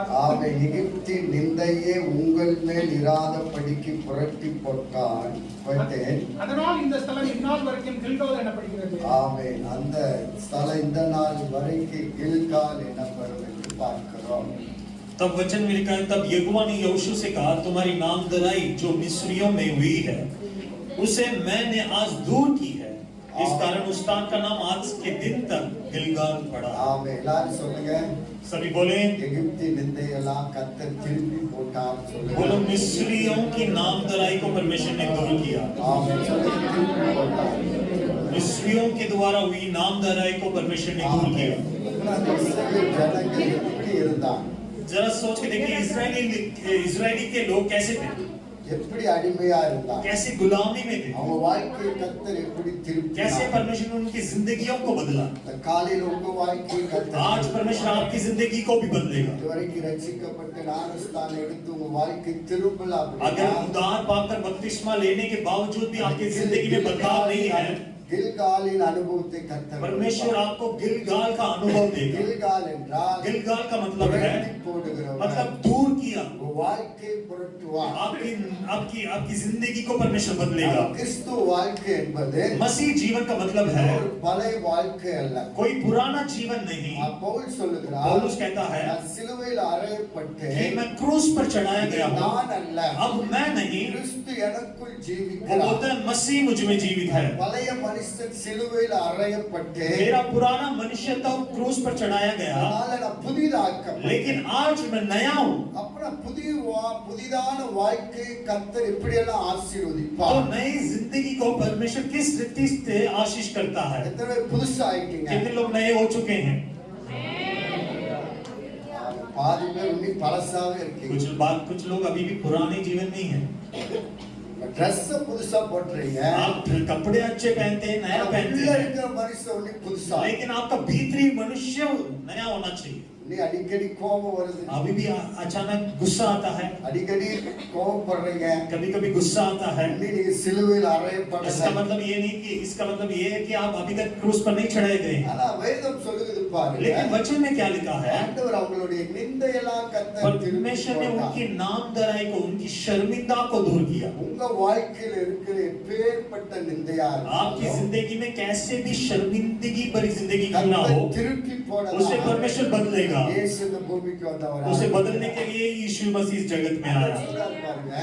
கொடுத்தார். ஆமென். எகிப்தின் நிந்தையே உங்கள் மேல் இராதபடிக்கு புரட்டி போட்டான். அதனால் இந்த ஸ்தலம் இந்நாள் வரைக்கும் கில்கால் எனப்படுகிறது. ஆமென். அந்த ஸ்தலம் இந்த நாள் வரைக்கும் கில்கால் எனப்படும் என்று பார்க்கிறோம். तब वचन में लिखा है, तब यहोवा ने यहोशू से कहा, तुम्हारी नामधराई जो मिस्रियों में हुई है उसे मैंने आज दूर की है, इस कारण उस स्थान का नाम आज के दिन तक गिलगाल पड़ा. ஆமென். எல்லாரும் சொல்லுங்க. सभी बोले, எகிப்தின் நிந்தையெல்லாம் கர்த்தர் திருப்பி போட்டார் சொல்லுங்க. बोलो, मिस्रियों की नामधराई को परमेश्वर ने दूर किया. ஆமென். சொல்லுங்க, திருப்பி போட்டார். मिस्रियों के द्वारा हुई नामधराई को परमेश्वर ने दूर किया. அந்த இஸ்ரவேல் ஜனங்கள் எப்படி இருந்தாங்க? जरा सोच के देखिए, इजरायली के लोग कैसे थे, எப்படி அடிமையா இருந்தாங்க, कैसे गुलामी में थे, அவங்க வாழ்க்கையை கர்த்தர் எப்படி திருப்பி कैसे परमेश्वर ने उनकी जिंदगियों को बदला. காலையில் உங்க வாழ்க்கையை கர்த்தர் आज परमेश्वर आपकी जिंदगी को भी बदलेगा. இதுவரைக்கும் ரட்சிக்கப்பட்டு ஞானஸ்தானம் எடுத்து உங்க வாழ்க்கை திரும்பல अगर उद्धार पाकर बपतिस्मा लेने के बावजूद भी आपकी जिंदगी में बदलाव नहीं है, கில்காலின் அனுபவத்தை கர்த்தர் परमेश्वर आपको गिलगाल का अनुभव देगा. கில்கால் என்றால் गिलगाल का मतलब है, போடுகிறவர், मतलब दूर किया. வாழ்க்கை புரட்டுவார். आपकी आपकी जिंदगी को परमेश्वर बदलेगा. கிறிஸ்து வாழ்க்கை என்பது मसीह जीवन का मतलब है ஒரு பழைய வாழ்க்கை அல்ல, कोई पुराना जीवन नहीं. பவுல் சொல்லுகிறார், पौलुस कहता है நான் சிலுவையில் அறையப்பட்டு कि मैं क्रूस पर चढ़ाया गया हूं, நான் அல்ல, अब मैं नहीं, கிறிஸ்து எனக்குள் वो ஜீவிக்கிறார். बोलता है मसीह मुझ में जीवित है. பழைய மனுஷன் சிலுவையில் அறையப்பட்டு मेरा पुराना मनुष्य तो क्रूस पर चढ़ाया गया, அதனால நான் புதிதாக்கப்பட்டேன். लेकिन आज मैं नया हूं. அப்புறம் புதிதான வாழ்க்கை கர்த்தர் எப்படியெல்லாம் तो ஆசீர்வதிப்பார். नई जिंदगी को परमेश्वर किस रीति से आशीष करता है. எத்தனை பேர் புதுசா ஆயிட்டீங்க? कितने लोग नए हो चुके हैं? பாதி பேர் இன்னும் பழசாவே இருக்கீங்க. कुछ लोग अभी भी पुराने जीवन में ही हैं. ட்ரெஸ் புதுசா போட்டுறீங்க, आप कपड़े अच्छे पहनते हैं, नया पहनते உள்ள हैं, இருக்கிற மனுஷன் இன்னும் புதுசா. लेकिन आपका भीतरी मनुष्य नया होना चाहिए. நீ அடிக்கடி கோபம் வருது, अभी भी अचानक गुस्सा आता है, அடிக்கடி கோபப்படுறீங்க, कभी कभी गुस्सा आता है. நீ சிலுவையில் அறையப்பட. इसका मतलब ये नहीं कि इसका मतलब ये है कि आप अभी तक क्रूस पर नहीं चढ़ाए गए. ஆனா வேதம் சொல்லுது பாருங்க, लेकिन वचन में क्या लिखा है, ஆண்டவர் அவங்களுடைய நிந்தையெல்லாம் கர்த்தர் परमेश्वर ने उनकी नामधराई को, उनकी शर्मिंदा को दूर किया. உங்க வாழ்க்கையில இருக்கிற எப்பேற்பட்ட நிந்தையா आपकी जिंदगी में कैसे भी शर्मिंदगी भरी जिंदगी क्यों ना हो, திருப்பி போட उसे परमेश्वर बदलेगा. இயேசு இந்த பூமிக்கு வந்தவர். उसे बदलने के लिए यीशु मसीह इस जगत में आया.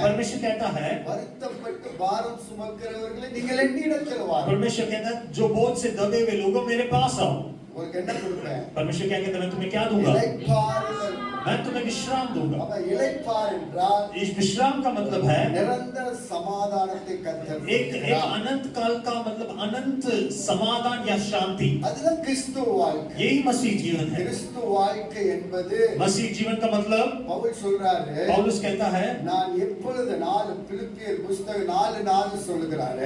परमेश्वर कहता है, வருத்தப்பட்டு பாரம் சுமக்கிறவர்களை நீங்கள் என்னிடத்தில் வாருங்கள். परमेश्वर कहता है, जो बोझ से दबे हुए लोगों मेरे पास आओ. உங்களுக்கு என்ன கொடுப்பேன்? परमेश्वर क्या कहता है, मैं तुम्हें क्या दूंगा? இளைப்பாறுதல். मैं तुम्हें विश्राम दूंगा. அப்ப இளைப்பாறு என்றால் इस विश्राम का मतलब है நிரந்தர சமாதானத்தை கர்த்தர் एक கொடுக்கிறார். अनंत काल का मतलब अनंत समाधान या शांति. அதுதான் கிறிஸ்துவ வாழ்க்கை. यही मसीह जीवन है. கிறிஸ்துவ வாழ்க்கை என்பது मसीह जीवन का मतलब, பவுல் சொல்றாரு, पौलुस कहता है, நான் எப்பொழுது 4 பிலிப்பியர் புத்தகம் 4:4 சொல்லுகிறாரு,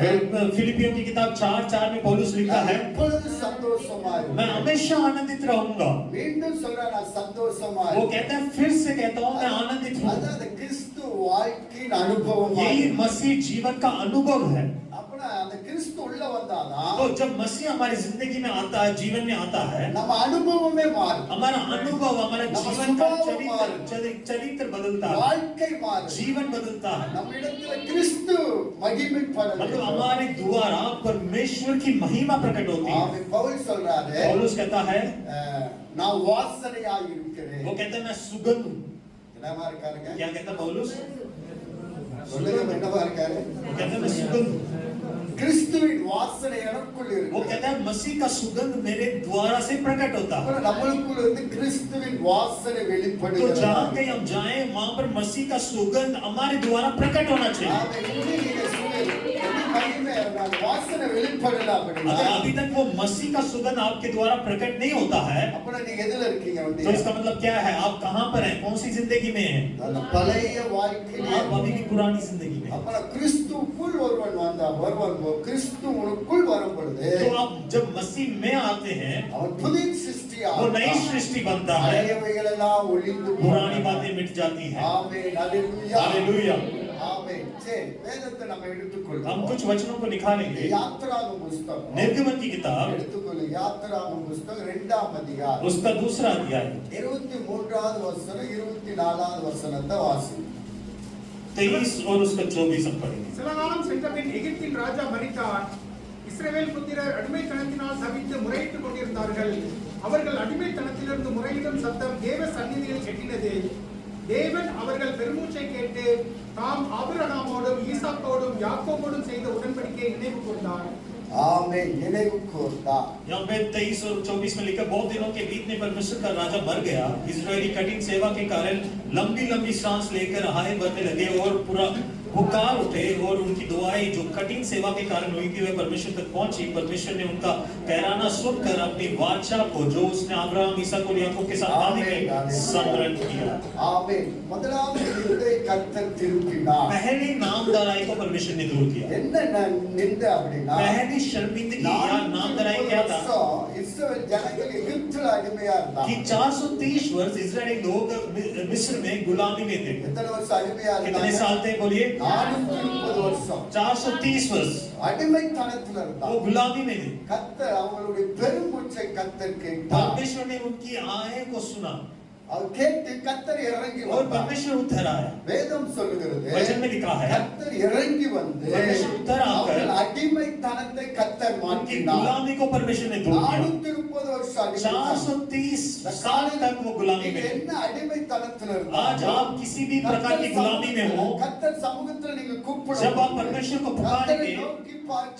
फिलिपियों की किताब 4:4 में पौलुस लिखा நான் है, எப்பொழுது சந்தோஷமா मैं இருப்பேன். हमेशा आनंदित रहूंगा. மீண்டும் சொல்றேன், நான் சந்தோஷமா वो இருப்பேன். कहता है, फिर से कहता हूँ, मैं आनंदित हूँ. அதான் அந்த கிறிஸ்து வாழ்க்கையின் அனுபவம். यही मसीह जीवन का अनुभव है. அப்பனா அந்த கிறிஸ்து உள்ள வந்தாதான் तो जब मसीह हमारी जिंदगी में आता है, जीवन में आता है, நம்ம அனுபவமே மாறும். हमारा अनुभव, हमारा जीवन का चरित्र बदलता है, வாழ்க்கை மாறும். जीवन बदलता है. நம்ம இடத்துல கிறிஸ்து மகிமைப்படும். मतलब हमारे द्वारा परमेश्वर की महिमा प्रकट होती है. ஆமென். பவுல் சொல்றாரு, पौलुस कहता है, நான் வாசனையாய் இருக்கிறேன். वो कहता है, मैं सुगंध हूँ. என்னமா இருக்காருங்க? क्या कहता है पौलुस? சொல்லுங்க, என்னமா இருக்காரு? वो कहता है, मैं सुगंध हूँ. கிறிஸ்துவின் வாசனை எனக்குள் वो இருக்கு. कहता है, मसीह का सुगंध मेरे द्वारा से प्रकट होता है. அப்புறம் நம்மளுக்குள்ள இருந்து கிறிஸ்துவின் வாசனை तो வெளிப்படுகிறது. जहाँ कहीं हम जाएं, वहाँ पर मसीह का सुगंध हमारे द्वारा प्रकट होना चाहिए. ஆமென். இன்னும் நீங்க சொல்லுங்க, மகிமை நான் வாசனை வெளிப்படல அப்படின்னா, अगर अभी तक वो मसीह का सुगंध आपके द्वारा प्रकट नहीं होता है, அப்புறம் நீங்க எதுல இருக்கீங்க तो வந்து? इसका मतलब क्या है? आप कहाँ पर हैं? कौन सी जिंदगी में हैं? அந்த பழைய வாழ்க்கையிலே आप अभी भी पुरानी जिंदगी में हैं. அப்புறம் கிறிஸ்துவுக்குள் ஒருவன் வருவான். கிறிஸ்து உனக்குள் வரும் பொழுது तो आप जब मसीह में आते हैं, அவன் புதிய சிருஷ்டியா, वो नई सृष्टि बनता है, பழையவைகள் எல்லாம் ஒழிந்து पुरानी बातें मिट जाती हैं. ஆமென். ஹalleluya. हालेलुया. ஆமென். சரி, வேதத்தை நம்ம हम எடுத்துக்கொள்வோம். कुछ वचनों को निकालेंगे। யாத்திராகம புஸ்தகம் निर्गमन की किताब எடுத்துக்கொள்ளுங்க. யாத்திராகம புஸ்தகம் 2ஆம் அதிகாரம் उसका दूसरा अध्याय 23வது வசனம் 24வது வசனத்தை வாசி. 23 और उसका 24 हम पढ़ेंगे। சில காலம் சென்ற பின் எகிப்தின் ராஜா மரித்தார். இஸ்ரவேல் புத்திரர் அடிமைத்தனத்தினால் தவித்து முறையிட்டுக் கொண்டிருந்தார்கள். அவர்கள் அடிமைத்தனத்திலிருந்து முறையிடும் சத்தம் தேவ சந்நிதியில் எட்டினது. தேவன் அவர்கள் பெருமூச்சை கேட்டு தாம் ஆபிரகாமோடும் ஈசாக்கோடும் யாக்கோபோடும் செய்த உடன்படிக்கையை நினைவு கூர்ந்தார். ஆமென். நினைவு கூர்ந்தார். यहाँ पे 23 और 24 में लिखा, बहुत दिनों के बीतने पर मिस्र का राजा मर गया। इजरायली कठिन सेवा के कारण लंबी लंबी सांस लेकर हाय भरने लगे और पूरा पुकार उठे और उनकी दुआएं जो कठिन सेवा के कारण हुई थी वह परमेश्वर तक पहुंची। परमेश्वर ने उनका कहराना सुनकर अपनी वाचा को जो उसने अब्राहम इसहाक और याकूब के साथ वादा की स्मरण किया। ஆமென். முதலாவது நிந்தை கர்த்தர் திருப்பினார். पहली नामधराई को परमेश्वर ने दूर किया। என்ன நிந்தை அப்படின்னா, पहली शर्मिंदगी या नामधराई क्या था இஸ்ரவேல் ஜனங்கள் எகிப்தில் அடிமையா कि இருந்தாங்க. 430 वर्ष इजरायली लोग मिस्र में गुलामी में थे। எத்தனை வருஷம் அடிமையா कितने இருந்தாங்க? साल थे बोलिए? 430 வருஷம் 430 वर्ष அடிமைத்தனத்துல वो இருந்தாங்க. गुलामी में थे। கர்த்தர் அவங்களுடைய பெருமூச்சை கர்த்தர் கேட்டார். परमेश्वर ने उनकी आहें को सुना அவர் கேட்டு கர்த்தர் இறங்கி और வந்தார். परमेश्वर उतर आया। வேதம் சொல்லுகிறது, वचन में लिखा है கர்த்தர் இறங்கி வந்து परमेश्वर उतर आकर அவர்கள் அடிமைத்தனத்தை கர்த்தர் उनकी மாற்றினார். गुलामी को परमेश्वर ने दूर किया। 430 வருஷம் அடிமைத்தனம். 430 साल तक वो गुलामी में நீங்க थे। என்ன அடிமைத்தனத்துல आज இருந்தாலும் आप किसी भी प्रकार की गुलामी में हो, கர்த்தர் சமூகத்துல நீங்க கூப்பிடும் जब आप परमेश्वर को पुकारेंगे,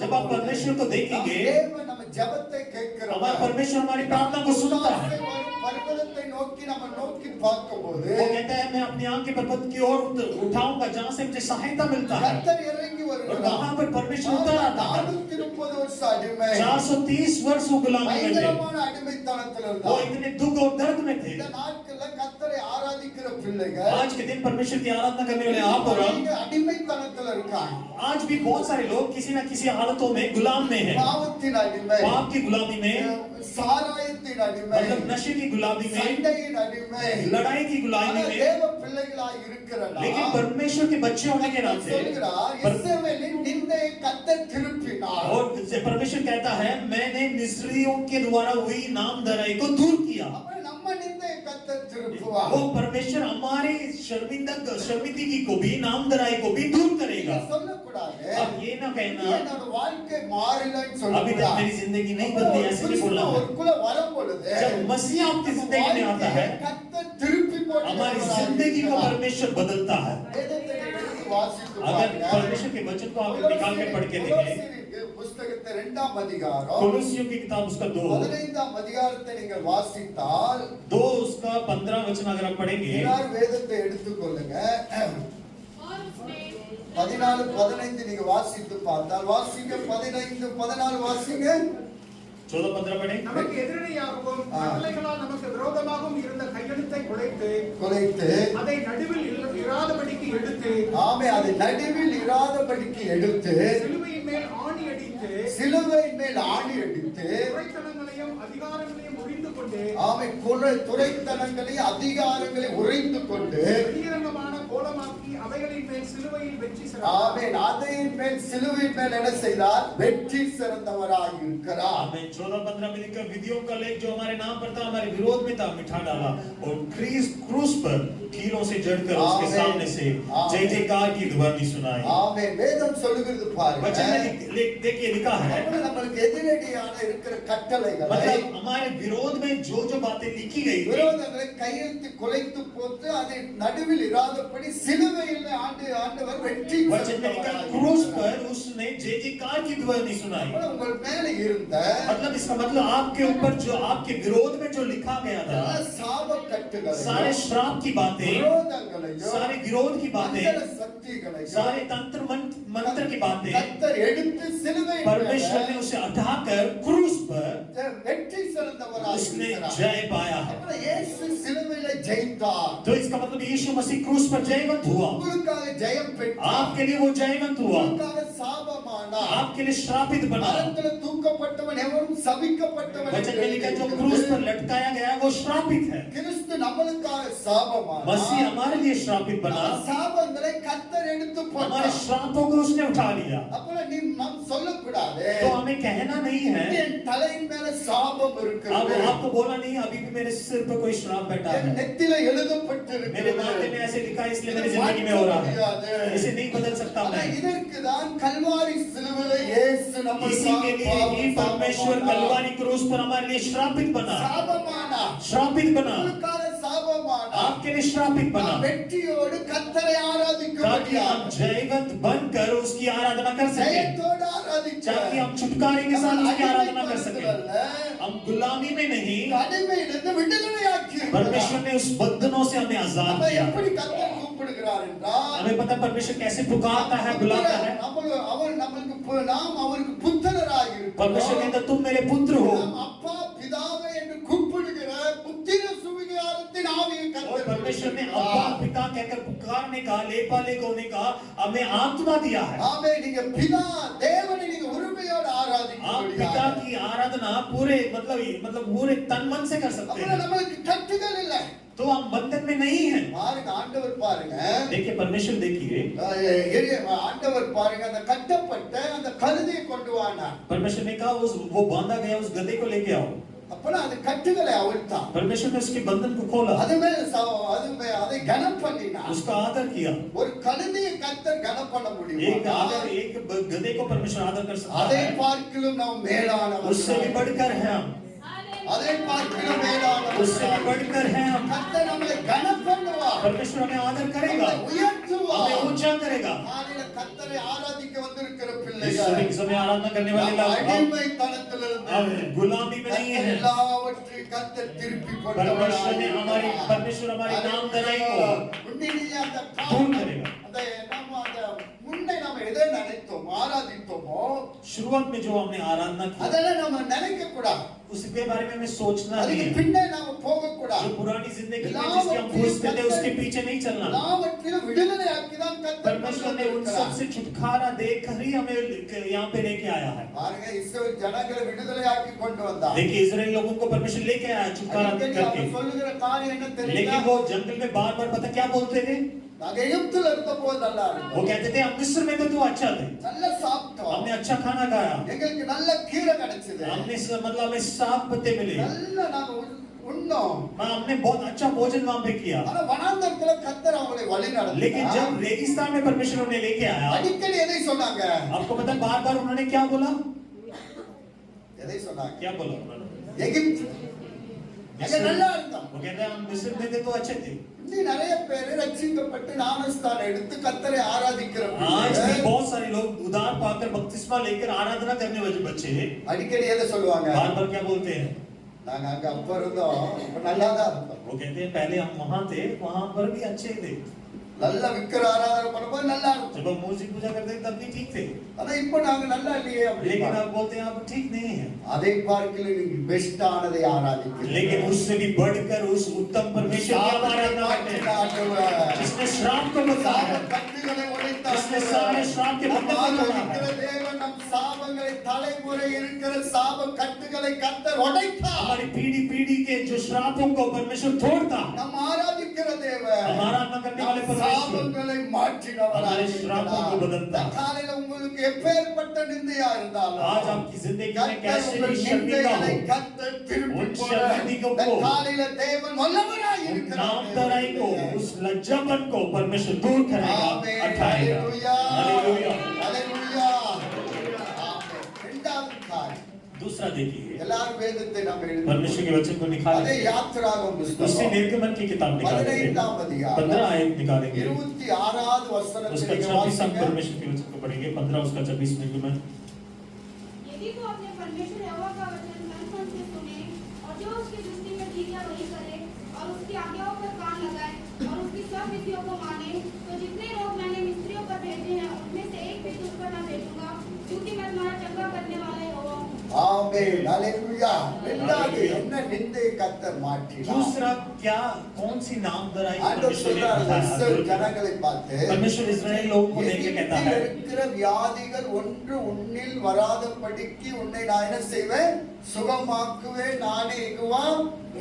जब आप परमेश्वर को देखेंगे, தேவன் நம்ம ஜெபத்தை கேட்கிறோம். हमारा परमेश्वर हमारी प्रार्थना को सुनता है। पर्वतத்தை நோக்கி நம்ம நோக்கி பார்க்கும்போது वो कहता है मैं अपनी आंख के पर्वत की ओर उठाऊंगा जहां से मुझे सहायता मिलता है। கர்த்தர் இறங்கி और வருகிறார். वहां पर परमेश्वर उतर आता है। 430 வருஷம் அடிமை 430 वर्ष वो गुलामी में थे। பயங்கரமான அடிமைத்தனத்துல वो இருந்தார். इतने दुख और दर्द में थे। இந்த நாட்கள்ல கர்த்தரை ஆராதிக்கிற பிள்ளைகள் आज के दिन परमेश्वर की आराधना करने वाले आप और हम, நீங்க அடிமைத்தனத்துல இருக்காங்க. आज भी बहुत सारे लोग किसी न किसी हालतों में गुलाम में हैं। பாவத்தின் அடிமை, पाप की गुलामी में, சாராயத்தின் அடிமை, मतलब नशे की गुलामी में, சண்டையின் அடிமை, लड़ाई की गुलामी ஆனா में। தேவ பிள்ளைகளாய் இருக்கிற लेकिन நாம் परमेश्वर के बच्चे होने के नाते சொல்கிறார், இஸ்ரவேலின் நிந்தையை கர்த்தர் திருப்பினார். और परमेश्वर कहता है मैंने मिस्रियों के द्वारा हुई नामधराई को दूर किया। அப்ப நம்ம நிந்தையை கர்த்தர் திருப்புவார். वो परमेश्वर हमारे शर्मिंदगी को भी नामधराई को भी दूर करेगा। சொல்லக்கூடாது, अब ये ना कहना என்னோட வாழ்க்கை மாறலன்னு अभी तक சொல்லக்கூடாது. मेरी जिंदगी नहीं बदली, ऐसे नहीं बोलना है। ஒருக்குள்ள வரும் பொழுது जब मसीह आपकी जिंदगी में आता है, கர்த்தர் திருப்பி போட்டு हमारी जिंदगी को परमेश्वर बदलता है। வேதத்தை எடுத்து வாசித்து अगर பாருங்க. परमेश्वर के वचन को आप निकाल के पढ़ के देखें, புஸ்தகத்தை 2ஆம் அதிகாரம் कोलोसियों की किताब उसका 2 15ஆம் அதிகாரத்தை நீங்கள் வாசித்தால் 2 उसका 15 वचन अगर आप पढ़ेंगे, எல்லாரும் வேதத்தை எடுத்துக்கொள்ளுங்க. 14 15 நீங்க வாசித்து பார்த்தால் வாசிங்க. 15 14 வாசிங்க. 14-15 पढ़े। நமக்கு எதிரடையாகவும் கட்டளைகளால் நமக்கு விரோதமாகவும் இருந்த கையெழுத்தை குலைத்து அதை நடுவில் இராதபடிக்கு எடுத்து ஆமே அதை நடுவில் இராதபடிக்கு எடுத்து சிலுவையின் மேல் ஆணி அடித்து சிலுவையின் மேல் ஆணி அடித்து துரைத்தனங்களையும் அதிகாரங்களையும் முறிந்து கொண்டு ஆமே துரைத்தனங்களையும் அதிகாரங்களை உறைந்து கொண்டு வெளியரங்கமான கோலமாக்கி அவைகளின் மேல் சிலுவையில் வெற்றி ஆமென் அதையின் மேல் சிலுவையின் மேல் என்ன செய்தார்? வெற்றி சிறந்தவராய் இருக்கிறார். आमेन। 14-15 में लिखा, विधियों का लेख जो हमारे नाम पर था हमारे विरोध में था मिटा डाला और क्रूस पर कीलों से जड़कर उसके सामने से जय जयकार की ध्वनि सुनाई। ஆமென். வேதம் சொல்லுகிறது பாருங்க. वचन में देखिए लिखा है, நமக்கு எதிரடியான இருக்கிற கட்டளைகளை मतलब हमारे विरोध में जो जो बातें लिखी गई थी, விரோதங்களை கையெழுத்து குலைத்து போட்டு அதை நடுவில் இராதபடி சிலுவையில் ஆண்டவர் வெற்றி वचन में लिखा, क्रूस पर उसने जय जयकार की ध्वनि सुनाई। உங்கள் மேல இருந்த मतलब इसका मतलब आपके ऊपर जो आपके विरोध में जो लिखा गया था, சாப கட்டுகளை सारे श्राप की बातें, விரோதங்களையும் सारे विरोध की बातें, மந்திர சக்திகளையும் सारे तंत्र मंत्र की बातें கர்த்தர் எடுத்து சிலுவையில் परमेश्वर ने उसे उठाकर क्रूस पर வெற்றி சிறந்தவராய் उसने இருக்கிறார். जय पाया है। அப்புறம் இயேசு சிலுவையில ஜெயித்தார். तो इसका मतलब यीशु मसीह क्रूस पर जयवंत हुआ, உங்களுக்காக ஜெயம் பெற்றார். आपके लिए वो जयवंत हुआ, உங்களுக்காக சாபமானார். आपके लिए श्रापित बना। மரத்துல தூக்கப்பட்டவன் எவரும் சபிக்கப்பட்டவன் वचन में लिखा, जो क्रूस पर लटकाया गया वो श्रापित है। கிறிஸ்து நம்ம நம்மளுக்காக சாபமானார். मसीह हमारे लिए श्रापित बना, நம்ம சாபங்களை கர்த்தர் எடுத்து हमारे போட்டார். श्रापों को उसने उठा लिया। அப்ப நாம் சொல்லக்கூடாது तो हमें कहना नहीं है, என் தலையின் மேல சாபம் अब இருக்கிறது, आपको बोला नहीं अभी भी मेरे सिर पर कोई श्राप बैठा என் है, நெத்தியில मेरे எழுதப்பட்டிருக்கிறது. माथे में ऐसे लिखा है इसलिए मेरी जिंदगी में हो रहा है, इसे नहीं बदल सकता ஆனா मैं। இதற்கு தான் கல்வாரி சிலுவையிலே இயேசு इसी के लिए ही परमेश्वर कलवारी क्रूस पर हमारे लिए श्रापित बना, சாபமானார். श्रापित बना, உங்களுக்காக சாபமானார். आपके लिए श्रापित बना, நாம் வெற்றியோடு கர்த்தரை ताकि ஆராதிக்கும்படியாக, हम जयवंत बनकर उसकी आराधना कर सके, ஜெயத்தோடு ஆராதிக்க, ताकि हम छुटकारे के साथ उसकी आराधना कर सके। அடிமைப்படுத்தல்ல, हम गुलामी में नहीं, அடிமையிலிருந்து விடுதலையாக்கி परमेश्वर ने उस बंधनों से हमें आजाद நம்ம किया। எப்படி கர்த்தர் கூப்பிடுகிறார் என்றால், हमें पता है परमेश्वर कैसे पुकारता है, बुलाता है। அவர் நமக்கு நாம் அவருக்கு புத்திரராக परमेश्वर இருக்கிறோம். कहता तुम मेरे पुत्र हो, நாம் அப்பா பிதாவே என்று கூப்பிடுகிற புத்திர சுவிகாரத்தின் ஆவியை और கர்த்தர் परमेश्वर ने கொடுத்திருக்கிறார். अब्बा पिता कहकर पुकारने का, लेपा लेक होने का हमें आत्मा दिया है। ஆமே, நீங்க பிதா தேவனை நீங்க உரிமையோடு आप पिता ஆராதிக்க की आराधना पूरे मतलब पूरे तन मन से कर सकते அப்ப हैं, நமக்கு கட்டுகள் இல்லை. तो हम बंधन में नहीं है। பாருங்க, ஆண்டவர் பாருங்க, देखिए परमेश्वर देखिए, ஆண்டவர் பாருங்க, அந்த கட்டப்பட்ட அந்த கழுதையை கொண்டு வானார். परमेश्वर ने कहा वो बांधा गया उस गधे को लेके आओ। அப்பலாம் அந்த கட்டுகளை அவிழ்த்தான். परमेश्वर ने उसके बंधन को खोला, அதை கனம் பண்ணினார். उसका आदर किया। ஒரு கழுதையை கர்த்தர் கனம் பண்ண एक आदर, முடியும். एक गधे को परमेश्वर आदर कर सकता அதை है, பார்க்கிலும் நாம் उससे भी மேலானவர்கள். बढ़कर है हम, அதை பார்க்கிலும் उससे மேலானவர்கள். भी बढ़कर है हम। கர்த்தர் நம்மை கனம் பண்ணுவார். परमेश्वर हमें आदर करेगा, நம்மை உயர்த்துவார். हमें ऊंचा करेगा। காலையில கர்த்தரை ஆராதிக்க வந்திருக்கிற इस பிள்ளைகள், समय आराधना करने वाले நாம் लोग அடிமைத்தனத்திலிருந்து हम गुलामी में नहीं கர்த்தர் है। எல்லாவற்றையும் கர்த்தர் திருப்பி परमेश्वर ने परमेश्वर हमारी नाम दराई को உன்னிலேயே அந்த दूर करेगा। அந்த நம்ம அந்த முன்னே நம்ம எதை நினைத்தோமோ ஆராதித்தோமோ शुरुआत में जो हमने आराधना की அதெல்லாம் நம்ம நினைக்க கூடாது. उसके बारे में हमें सोचना नहीं அதுக்கு है। பின்னே நாம போக கூடாது. जो पुरानी जिंदगी में जिसके हम पूछते थे उसके पीछे नहीं चलना। எல்லாவற்றிலும் விடுதலையாக்கி தான் கர்த்தர் परमेश्वर ने उन सब से छुटकारा देकर ही हमें यहाँ पे लेके आया है। பாருங்க, இஸ்ரவேல் ஜனங்களை விடுதலையாக்கி கொண்டு வந்தார். देखिए इजराइल लोगों को परमेश्वर लेके आया छुटकारा அடிக்கடி करके, அவங்க சொல்லுகிற காரியம் என்ன தெரியுமா? लेकिन वो जंगल में बार बार पता क्या बोलते थे? நாங்க எகிப்துல இருந்தபோது நல்லா वो இருந்தோம். कहते थे हम मिस्र में तो अच्छा थे, நல்ல சாப்பிட்டோம். हमने अच्छा खाना खाया, எங்களுக்கு நல்ல கீரை கிடைச்சது. हमने मतलब हमें साफ पत्ते मिले, நல்ல நாங்க உண்ணோம். हमने बहुत अच्छा भोजन वहां पे किया। ஆனா வனாந்தரத்துல கர்த்தர் அவங்களை வழி लेकिन நடத்தினார். जब रेगिस्तान में परमेश्वर उन्हें लेके आया, அடிக்கடி எதை சொன்னாங்க? आपको पता बार बार उन्होंने क्या बोला? எதை சொன்னாங்க? क्या बोला उन्होंने? எகிப்து அங்க நல்லா இருந்தோம். वो कहते हैं हम मिस्र में थे तो अच्छे थे। இன்னும் நிறைய பேர் ரட்சிக்கப்பட்டு ஞானஸ்தானம் எடுத்து கர்த்தரை ஆராதிக்கிற आज भी பிள்ளைகள் बहुत सारे लोग उधार पाकर बपतिस्मा लेकर आराधना करने वाले बच्चे அடிக்கடி எதை சொல்லுவாங்க? बार बार क्या बोलते हैं? நாங்க அங்க அப்ப இருந்தோம், இப்ப நல்லா தான் இருந்தோம். वो कहते हैं पहले हम वहां थे, वहां पर भी अच्छे थे, நல்லா விக்கிர ஆராதனை பண்ணும்போது நல்லா இருந்தோம். जब हम मूर्ति पूजा करते थे तब भी ठीक थे, ஆனா இப்ப நாங்க நல்லா இல்லையே लेकिन அப்படின்னு. आप बोलते हैं आप ठीक नहीं है। அதை பார்க்கல நீங்க பெஸ்டானதை ஆராதிக்கிறீங்க. लेकिन उससे भी बढ़कर उस उत्तम परमेश्वर की हम आराधना करते हैं, जिसने श्राप को बताया, கட்டுகளை உடைத்தார். जिसने सारे श्राप के बंधन को तोड़ा இருக்கிற है। தேவன் நம் சாபங்களை தலைமுறை இருக்கிற சாப கட்டுகளை கர்த்தர் உடைத்தார். हमारी पीढ़ी पीढ़ी के जो श्रापों को परमेश्वर तोड़ता, நம் ஆராதிக்கிற தேவன் हम आराधना करने वाले परमेश्वर சாபங்களை மாற்றினவராய் हमारे श्रापों को बदलता। காலையில உங்களுக்கு எப்பேற்பட்ட நிந்தையா இருந்தாலும் आज आपकी जिंदगी में கர்த்தர் कैसे உங்கள் भी शर्मिंदा நிந்தைகளை हो, கர்த்தர் திருப்பி उन போட शर्मिंदगियों को, காலையில தேவன் வல்லவராய் उन இருக்கிறார். नाम तराई को, उस लज्जापन को परमेश्वर दूर करेगा, ஆமென். हटाएगा। ஹalleluya. हालेलुया। ஹalleluya. ஆமென். இரண்டாவது காரியம், दूसरा देखिए, எல்லாரும் வேதத்தை நம்ம எழுதுவோம். परमेश्वर के वचन को அதே निकालेंगे, யாத்திராகமம் उससे புஸ்தகம் निर्गमन की किताब निकालेंगे, 15 அதிகாரம் 15 आयत निकालेंगे, 26வது வசனத்தை उसका நீங்க 26 हम வாசிங்க. परमेश्वर के वचन को पढ़ेंगे, 15 उसका 26 निर्गमन। यदि तू अपने परमेश्वर यहोवा का वचन मन से सुने और जो उसकी दृष्टि में ठीक है वही करे और उसकी आज्ञाओं पर कान लगाए और उसकी सब विधियों को माने, तो जितने लोग मैंने मिस्रियों पर भेजे हैं उनमें से एक भी तुझ पर न भेजूंगा, क्योंकि मैं तुम्हारा चंगा करने वाला यहोवा हूँ। ஆமென். ஹalleluya. இரண்டாவது என்ன நிந்தை கர்த்தர் மாற்றினார். दूसरा क्या, कौन सी नाम दराई ஆண்டவர் परमेश्वर ने சொல்றார் இஸ்ரவேல் बताया? ஜனங்களை பார்த்து, परमेश्वर इस्राएल लोगों को देख के कहता எகிப்தில் है, இருக்கிற வியாதிகள் ஒன்று உன்னில் வராதபடிக்கு உன்னை நான் என்ன செய்வேன்? சுகமாக்குவேன். நானே யெகோவா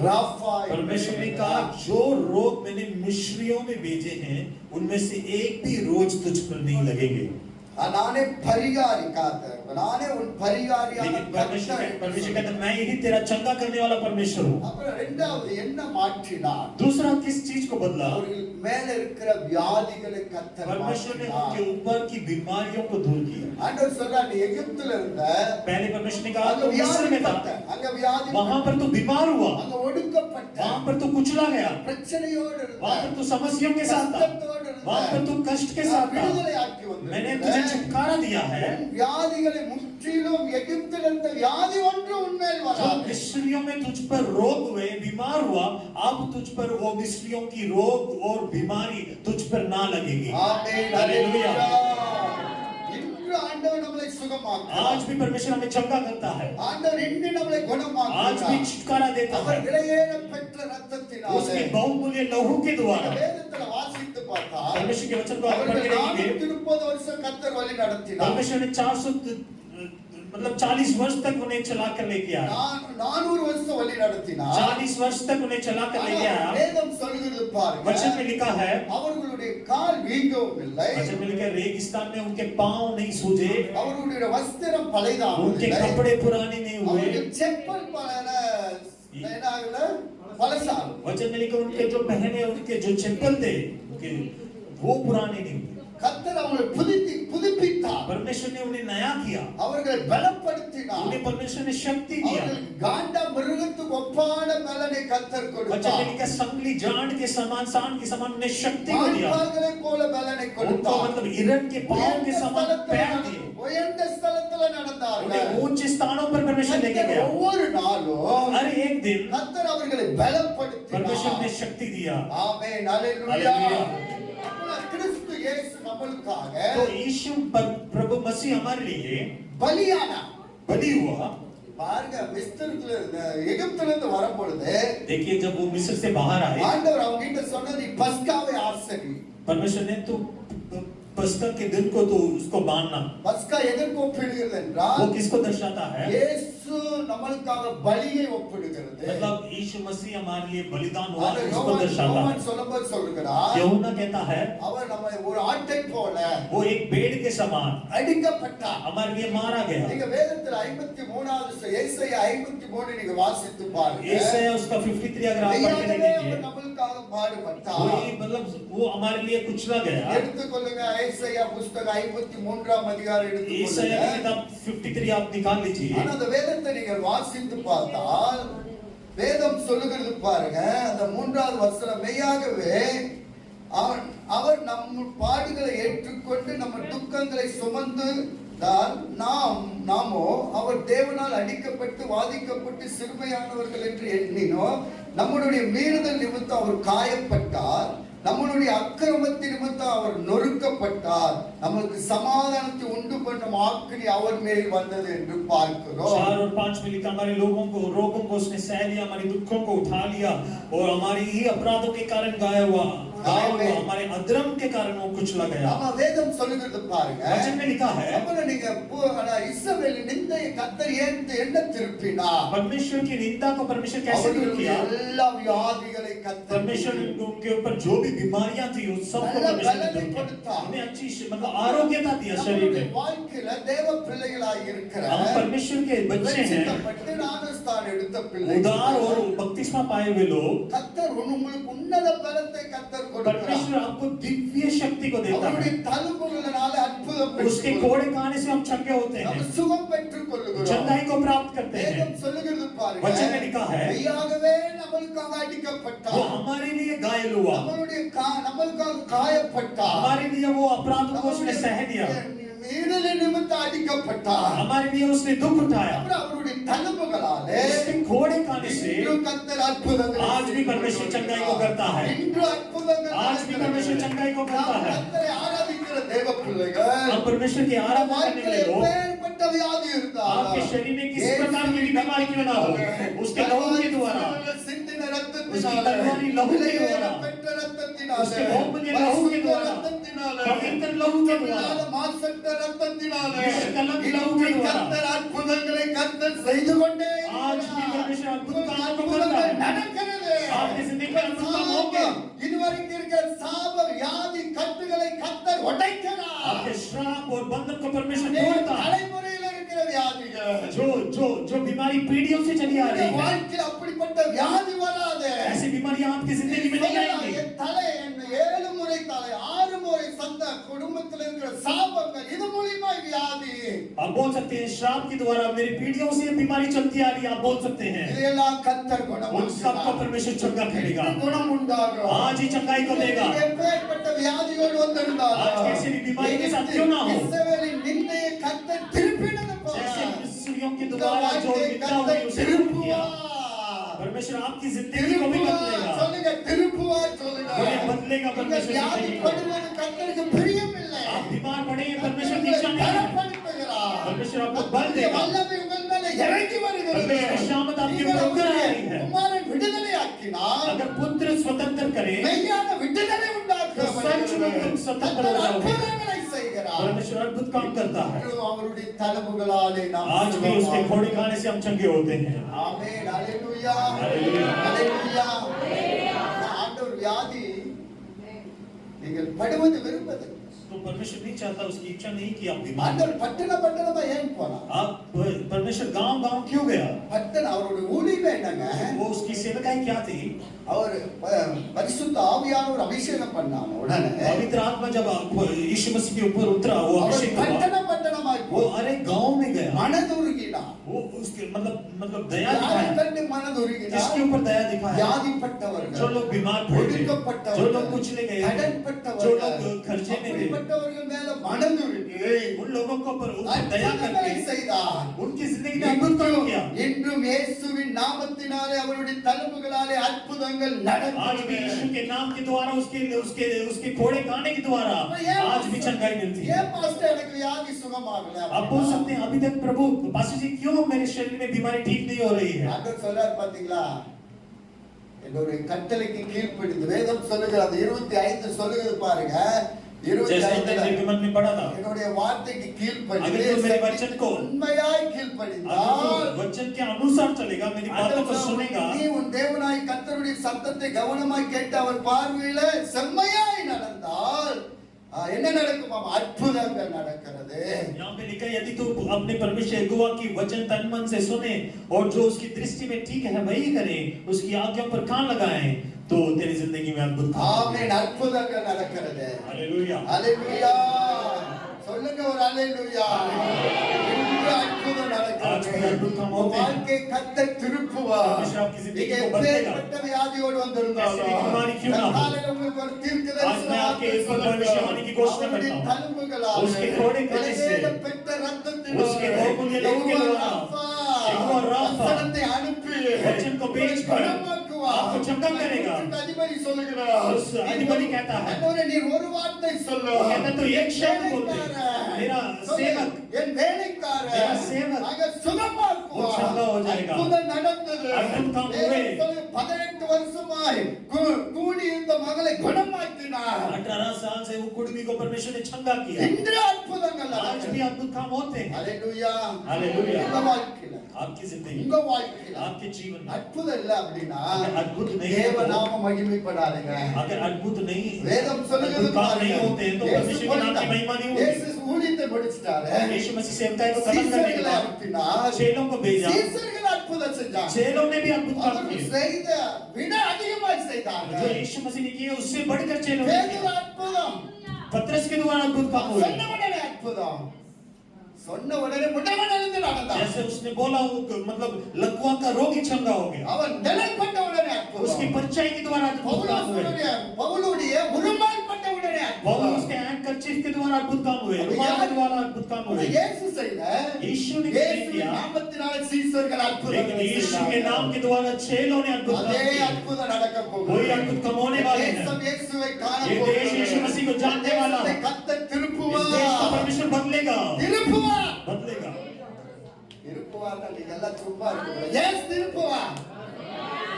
ராஃபா परमेश्वर ने कहा जो रोग मैंने मिस्रियों में भेजे हैं उनमें से एक भी रोज तुझ पर नहीं लगेंगे। நானே பரிகாரி காத்தர், நானே உன் பரிகாரியான लेकिन परमेश्वर கர்த்தர். कहता मैं ही तेरा चंगा करने वाला परमेश्वर हूँ। அப்புறம் இரண்டாவது என்ன மாற்றினார்? दूसरा किस चीज को बदला? அவர்கள் மேல இருக்கிற வியாதிகளை கர்த்தர் परमेश्वर ने மாற்றினார். उनके ऊपर की बीमारियों को दूर किया। ஆண்டவர் சொல்றார், நீ எகிப்துல இருந்த, पहले परमेश्वर ने कहा அங்க तो मिस्र में था, வியாதிப்பட்ட, அங்க வியாதி, वहां पर तो बीमार हुआ, அங்க ஒடுக்கப்பட்ட, वहां पर तो कुचला गया, பிரச்சனையோடு இருந்த, वहां पर तो समस्याओं के साथ था, கஷ்டத்தோடு இருந்த, वहां पर तो कष्ट के साथ था। விடுதலையாக்கி मैंने வந்திருக்கிற तुझे छुटकारा दिया है। வியாதிகளை முற்றிலும் எகிப்தில் இருந்த வியாதி ஒன்று உன்மேல் जो வராது. मिस्रियों में तुझ पर रोग हुए, बीमार हुआ, अब तुझ पर वो मिस्रियों की रोग और बीमारी तुझ पर ना लगेगी। ஆமென், हालेलुया। இன்று ஆண்டவர் நம்மை சுகமாக்குவார். आज भी परमेश्वर हमें चंगा करता है, ஆண்டவர் இன்று நம்மை आज भी குணமாக்குவார். छुटकारा देता அவர் है விலையேற பெற்ற ரத்தத்தினாலே उसके बहुमूल्य लहू के द्वारा। வேதத்துல வாசித்து பார்த்தா परमेश्वर के वचन को आप पढ़ அவர்கள் के देखेंगे, 430 வருஷம் கர்த்தர் வழி நடத்தினார். परमेश्वर ने 400 मतलब 40 वर्ष तक उन्हें चला कर लेके आया, 400 வருஷம் வழி நடத்தினார். 40 वर्ष तक उन्हें चला कर लेके ஆனா, आया। வேதம் சொல்கிறது பாருங்க, वचन में लिखा है, அவர்களுடைய கால் வீங்கவும் இல்லை, वचन में लिखा है रेगिस्तान में उनके पांव नहीं सूजे, அவர்களுடைய வஸ்திரம் उनके பழைதாகவில்லை, कपड़े पुराने नहीं हुए। அவருடைய செப்பல் பழசாகும். वचन में लिखा उनके जो पहने उनके जो चप्पल थे वो पुराने नहीं हुए। கர்த்தர் அவங்களை புதுப்பித்தார். परमेश्वर ने उन्हें नया किया, அவர்களை பலப்படுத்தினார். उन्हें परमेश्वर ने शक्ति दिया। அவர்களுக்கு காண்ட மிருகத்துக்கு ஒப்பான பலனை கர்த்தர் वचन கொடுத்தார். में लिखा संगली जांड के समान, सांड के समान उन्हें शक्ति को दिया। மான்பால்களைப் போல பலனை उनको கொடுத்தார். मतलब हिरण के पांव के समान पैर दिए। உயர்ந்த ஸ்தலத்துல நடந்தார்கள். उन्हें ऊंचे स्थानों पर परमेश्वर लेके கர்த்தர் गया। ஒவ்வொரு நாளும் हर एक दिन கர்த்தர் அவர்களை परमेश्वर பலப்படுத்தினார். ने शक्ति दिया। ஆமென், ஹalleluya. हालेलुया। கிறிஸ்து இயேசு நம்மளுக்காக तो यीशु प्रभु मसीह हमारे लिए பலியானார். बलि हुआ। பாருங்க, மிஸ்ரத்துல எகிப்துல இருந்து வரும் பொழுது देखिए जब वो मिस्र से बाहर आए, ஆண்டவர் அவங்க கிட்ட சொன்னது, நீ பஸ்காவை ஆசரி. परमेश्वर ने तो पस्का के दिन को तो उसको बांधना। பஸ்கா எதற்கு ஒப்பிடுகிறது என்றால், वो किसको दर्शाता है? இயேசு நம்மளுக்காக பலியை ஒப்பிடுகிறது. मतलब यीशु मसीह हमारे लिए बलिदान हुआ, அதை उसको दर्शाता है। யோவான் சொல்லும்போது சொல்லுகிறார், यूहन्ना कहता है அவர் நம்ம ஒரு ஆட்டை போல वो एक भेड़ के समान அடிக்கப்பட்டார். हमारे लिए मारा गया। நீங்க வேதத்துல 53வது ஏசாயா 53 நீங்க வாசித்து பாருங்க. यशायाह उसका 53 अगर आप पढ़ के மெய்யாகவே அவர் देखेंगे, நம்மளுக்காக பாடுபட்டார். वही मतलब वो हमारे लिए कुचला गया। எடுத்துக்கொள்ளுங்க, ஏசாயா புத்தகம் 53ஆம் அதிகாரம் यशायाह எடுத்துக்கொள்ளுங்க. की किताब 53 आप निकाल लीजिए। ஆனா அந்த வேதத்தை நீங்கள் வாசித்து பார்த்தால் வேதம் சொல்லுகிறது பாருங்க, அந்த 3வது வசனம், மெய்யாகவே அவர் நம் பாடுகளை ஏற்றுக்கொண்டு நம்ம துக்கங்களை சுமந்து நாமோ அவர் தேவனால் அடிக்கப்பட்டு வாதிக்கப்பட்டு சிறுமையானவர்கள் என்று எண்ணினோம். நம்முடைய மீறுதல் நிமித்தம் அவர் காயப்பட்டார், நம்முடைய அக்கிரமத்தின் நிமித்தம் அவர் நொறுக்கப்பட்டார், நமக்கு சமாதானத்தை உண்டு பண்ணும் ஆக்கினி அவர் மேல் வந்தது என்று பார்க்கிறோம். 4 और 5 में लिखा हमारे लोगों को रोगों को उसने सह लिया, हमारे दुखों को उठा लिया और हमारी ही अपराधों के कारण गाया हुआ, हमारे अधर्म के कारण वो कुचला गया। நம்ம வேதம் சொல்லுகிறது பாருங்க, वचन में लिखा है, அப்புறம் நீங்க இஸ்ரவேலின் நிந்தையை கர்த்தர் என்ன திருப்பினார்? परमेश्वर की निंदा को परमेश्वर कैसे दूर किया? எல்லா வியாதிகளை கர்த்தர் परमेश्वर उनके ऊपर जो भी बीमारियां थी उस सब को परमेश्वर ने दूर किया। उन्हें अच्छी मतलब आरोग्यता दिया शरीर में। வாழ்க்கையில தேவ பிள்ளைகளாய் இருக்கிற हम परमेश्वर के बच्चे हैं, ரட்சிக்கப்பட்டு ஞானஸ்தானம் எடுத்த பிள்ளைகள், उदार और बपतिस्मा पाए हुए लोग। கர்த்தர் உங்களுக்கு உன்னத பலத்தை கர்த்தர் கொடுக்கிறார். परमेश्वर आपको दिव्य शक्ति को देता है, அவருடைய தழும்புகளினால அற்புதம் उसके कोड़े खाने से हम चंगे होते நம்ம हैं, சுகம் பெற்றுக் கொள்ளுகிறோம். चंगाई को प्राप्त करते हैं। வேதம் சொல்லுகிறது பாருங்க, वचन में लिखा है, மெய்யாகவே நம்மளுக்காக वो அடிக்கப்பட்டார், हमारे लिए घायल हुआ, நம்மளுக்காக காயப்பட்டார், हमारे लिए वो अपराध को उसने सह दिया, மீறலின் நிமித்தம் அடிக்கப்பட்டார். हमारे लिए उसने दुख उठाया, அப்புறம் அவருடைய தழும்புகளாலே उसके कोड़े खाने से இன்று கர்த்தர் அற்புதங்களை आज भी परमेश्वर चंगाई को करता है, இன்று अற்புதங்கள் आज भी परमेश्वर चंगाई को करता है। கர்த்தரை ஆராதிக்கிற தேவ பிள்ளைகள், हम परमेश्वर की आराधना करने வாழ்க்கையில் वाले लोग, எப்பேற்பட்ட வியாதி இருந்தாலும் आपके शरीर में किस प्रकार की भी बीमारी क्यों ना हो, उसके लहू के द्वारा, சிந்தின उसकी तलवारी लहू के द्वारा, பெற்ற ரத்தத்தினாலே ரத்தத்தினாலே, उसके बहुमूल्य लहू के பரிசுத்த द्वारा, ரத்தத்தினாலே, पवित्र लहू के द्वारा, சுத்தமில்லாத மாசற்ற ரத்தத்தினாலே, निष्कलंक लहू के இன்று द्वारा, கர்த்தர் அற்புதங்களை கர்த்தர் செய்து கொண்டே आज भी இருக்கிறார். परमेश्वर अद्भुत काम को அற்புதங்கள் करता है। நடக்கிறது. आपकी जिंदगी में अद्भुत काम होंगे। இதுவரைக்கும் இருக்கிற சாப வியாதி கட்டுகளை கர்த்தர் உடைக்கிறார். आपके श्राप और बंधन को परमेश्वर அநேக तोड़ता है। தலைமுறையில் இருக்கிற வியாதிகள், जो बीमारी पीढ़ियों से चली आ இந்த रही है, வாழ்க்கையில் அப்படிப்பட்ட வியாதி வராது. ऐसी बीमारियां आपकी जिंदगी में नहीं आएंगी। என் தலை என்ன 7 முறை தலை 6 முறை சந்த குடும்பத்தில் இருக்கிற சாபங்கள் இது மூலியமா வியாதி आप बोल सकते हैं श्राप के द्वारा मेरी पीढ़ियों से ये बीमारी चलती आ रही है, आप बोल सकते हैं। இதெல்லாம் கர்த்தர் उन सबको परमेश्वर चंगा करेगा, குணம் உண்டாகும். आज ही चंगाई को देगा। எப்பேற்பட்ட வியாதியோடு வந்திருந்தாலும் आज कैसे भी बीमारी के साथ क्यों ना हो, இஸ்ரவேலின் நிந்தையை கர்த்தர் திருப்பினது போல जैसे मिस्रियों के இந்த द्वारा जो வாழ்க்கையை निंदा हुई கர்த்தர் उसे दूर किया, திருப்புவார். परमेश्वर आपकी जिंदगी को भी बदलेगा। சொல்லுங்க திருப்புவார் சொல்லுங்க. बोले बदलेगा இந்த परमेश्वर வியாதி जिंदगी को। படுவது கர்த்தருக்கு பிரியமில்லை. आप बीमार पड़े हैं, परमेश्वर की इच्छा नहीं है। பலப்படுத்துகிறார். परमेश्वर आपको बल देगा। வல்லமை உங்கள் மேலே இறங்கி வருகிறது. परमेश्वर की शामत आपके நீங்கள் ऊपर उतर அவருடைய रही है। குமாரன் விடுதலையாக்கினால் अगर पुत्र स्वतंत्र करे, மெய்யான விடுதலை तो உண்டாக்குவார். सच में तुम स्वतंत्र கர்த்தர் हो जाओगे। அற்புதங்களை செய்கிறார். परमेश्वर अद्भुत काम करता है। இன்றும் அவருடைய தலமுகளாலே நாம் आज भी उसके घोड़े खाने से हम चंगे होते हैं। ஆமென். ஹalleluya. ஹalleluya. ஹalleluya. ஆண்டவர் வியாதி நீங்கள் படுவது விரும்பது. तो परमेश्वर नहीं चाहता, उसकी इच्छा नहीं कि आप बीमार ஆண்டவர் பட்டணமா ஏன் போனார்? आप परमेश्वर गांव क्यों गया? பட்டண அவருடைய ஊழியம் என்னங்க? वो उसकी सेवकाई क्या थी? அவர் பரிசுத்த ஆவியானவர் அபிஷேகம் பண்ணான உடனே पवित्र आत्मा जब यीशु मसीह के ऊपर उतरा, वो அவர் अभिषेक हुआ, பட்டணமாய் वो अरे गांव में गया, மனதுருகினார். वो उसके मतलब दया யாரை दिखाया, கண்டு மனதுருகினார்? जिसके ऊपर दया दिखाया, வியாதிப்பட்டவர்கள், जो लोग बीमार पड़े थे, ஒடுக்கப்பட்டவர்கள், जो लोग कुचले गए, கடன்பட்டவர்கள், जो लोग खर्चे में थे, அப்படிப்பட்டவர்கள் மேல மனதுருகி उन लोगों को ऊपर दया அற்புதங்களை करके செய்தார். उनकी जिंदगी में अद्भुत काम किया। இன்றும் இயேசுவின் நாமத்தினாலே அவருடைய தழும்புகளாலே அற்புதங்கள் आज भी यीशु के नाम के द्वारा, उसके उसके उसके घोड़े खाने के द्वारा आज भी चंगाई मिलती है। ஏன் பாஸ்டர் எனக்கு வியாதி சுகமாகல? आप बोल सकते हैं अभी तक प्रभु पास्टर जी क्यों मेरे शरीर में बीमारी ठीक नहीं हो रही है? ஆண்டவர் சொல்றார் பாத்தீங்களா, என்னுடைய கட்டளைக்கு கீழ்ப்படிந்து வேதம் சொல்லுகிறது 25 சொல்லுகிறது பாருங்க. जैसे हमने निर्गमन में पढ़ा था, என்னுடைய வார்த்தைக்கு கீழ்ப்படிந்து अगर तुम मेरे वचन को உண்மையாய் अगर கீழ்ப்படிந்தால் तुम वचन के अनुसार चलेगा, मेरी बातों को सुनेगा, நீ உன் தேவனாய் கர்த்தருடைய சத்தத்தை கவனமாய் கேட்டு அவர் பார்வையில செம்மையாய் நடந்தால் என்ன நடக்கும்? அற்புதங்கள் நடக்கிறது. यहाँ पे लिखा है यदि तू अपने परमेश्वर यहोवा की वचन तन मन से सुने और जो उसकी दृष्टि में ठीक है वही करे, उसकी आज्ञा पर कान लगाए, तो तेरी जिंदगी में अद्भुत ஆமென். அற்புதங்கள் நடக்கிறது. हालेलुया। ஹalleluya. சொல்லுங்க ஒரு ஹalleluya. இன்று அற்புதம் आज भी நடக்கிறது. अद्भुत काम होते हैं। வாழ்க்கை கர்த்தர் திருப்புவார். परमेश्वर आपकी जिंदगी நீங்க को बदलेगा। எப்பேற்பட்ட வியாதியோடு வந்திருந்தாலும் ऐसी बीमारी क्यों ना हो? காலையில உங்களுக்கு ஒரு आज தீர்க்கதரிசன मैं आपके इस पर भविष्यवाणी की घोषणा करता हूँ। தழும்புகளால் उसके घोड़े खाने से, விலையேற பெற்ற ரத்தத்தினால் उसके बहुमूल्य लहू के द्वारा, यहोवा राफा வசனத்தை அனுப்பி वचन को भेजकर குணமாக்குவார். आपको चंगा करेगा। அதிபதி சொல்லுகிறார். उस अधिपति कहता है, அன்னோரே நீ ஒரு வார்த்தை சொல்லு. वो कहता है, तो एक शब्द बोल दे, मेरा सेवक, என் வேலைக்காரன் मेरा सेवक, அங்க சுகமாக்குவார். वो चंगा हो जाएगा। அற்புதம் நடந்தது. अद्भुत काम हुए। 18 வருஷமாய் கூடி இருந்த மகளை குணமாக்கினார். 18 साल से वो कुड़मी को परमेश्वर ने चंगा किया। இன்று அற்புதங்கள் आज நடக்கிறது. भी अद्भुत काम होते हैं। ஹalleluya. हालेलुया। உங்க வாழ்க்கையில, आपकी जिंदगी, உங்க வாழ்க்கையில आपके जीवन में அற்புதம் இல்ல அப்படின்னா अगर अद्भुत नहीं है, தேவ तो நாம மகிமைப்படாதுங்க. अगर अद्भुत नहीं, வேதம் சொல்லுகிறது अद्भुत काम नहीं பாருங்க. होते हैं, तो परमेश्वर के नाम की महिमा नहीं होती। இயேசு ஊழியத்தை முடிச்சிட்டாரு. यीशु मसीह सेवकाई को खत्म करने के சீசர்களை बाद அனுப்பினார். चेलों को भेजा, சீசர்கள் அற்புதம் செஞ்சாங்க. चेलों ने भी अद्भुत काम அவர்கள் किए। செய்த விட அதிகமாய் जो செய்தார்கள். यीशु मसीह ने किए उससे बढ़कर चेलों ने பேதுரு किए। அற்புதம். पतरस के द्वारा अद्भुत काम हुए। சொன்ன உடனே அற்புதம். சொன்ன உடனே முடவனிலிருந்து நடந்தான். जैसे उसने बोला, वो मतलब लकवा का रोगी चंगा हो गया। அவன் நிலைப்பட்ட உடனே उसकी அற்புதம். परछाई के द्वारा अद्भुत काम हुए। பவுலுடைய உருமால் பட்ட உடனே पौलुस அற்புதம். उसके हैंडकरचीफ के द्वारा अद्भुत काम हुए, रुमाल के द्वारा अद्भुत काम हुए। இயேசு செய்த यीशु ने இயேசுவின் किया, நாமத்தினாலே சீசர்கள் அற்புதங்களை लेकिन यीशु के செய்தார்கள். नाम के द्वारा चेलों ने अद्भुत काम அதே किए। அற்புதம் நடக்க वही போகுது. अद्भुत काम होने वाले हैं। தேசம் இயேசுவை காண ये போகிறது. देश यीशु मसीह को जानने वाला। தேசத்தை கர்த்தர் इस திருப்புவார். देश को परमेश्वर बदलेगा, திருப்புவார். बदलेगा। திருப்புவார். நீங்க எல்லாம் சும்மா இருக்கீங்க. இயேசு திருப்புவார்.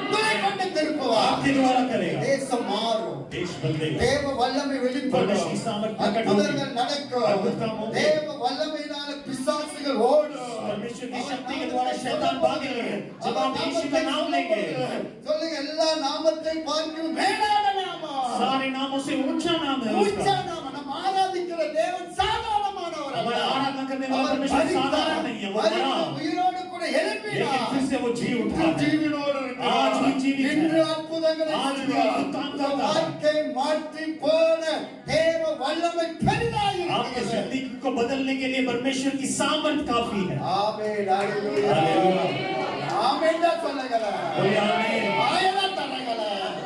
உங்களை கொண்டு திருப்புவார். आपके द्वारा करेगा, தேசம் மாறும். देश बदलेगा, தேவ வல்லமை வெளிப்படும். परमेश्वर की सामर्थ प्रकट होगी, அற்புதங்கள் நடக்கும். अद्भुत काम होंगे, தேவ வல்லமையினால பிசாசுகள் ஓடும். परमेश्वर की शक्ति के द्वारा शैतान भागेंगे जब आप यीशु का नाम लेंगे। சொல்லுங்க, எல்லா நாமத்தை பார்க்கும் மேலான நாமம். सारे नामों से ऊंचा नाम है ऊंचा उसका। நாமம். நம்ம ஆராதிக்கிற தேவன் சாதாரணமானவர் அல்ல. हमारा आराधना करने वाला அவர் परमेश्वर மரித்தார். साधारण नहीं है, वो மரித்த बड़ा, உயிரோடு கூட लेकिन எழுப்பினார். फिर से वो जी उठा है। ஜீவனோடு இருக்கிறார். आज भी जीवित है। இன்று அற்புதங்களை आज भी செய்கிறார். अद्भुत काम करता है। வாழ்க்கை மாற்றி போன தேவ வல்லமை பெரிதாய் आपके இருக்கிறது. जिंदगी को बदलने के लिए परमेश्वर की सामर्थ काफी है। ஆமென். ஹalleluya. हालेलुया। ஆமென் தான் சொல்லுங்களேன். बोलिए आमीन। ஆயலா தரங்களேன்.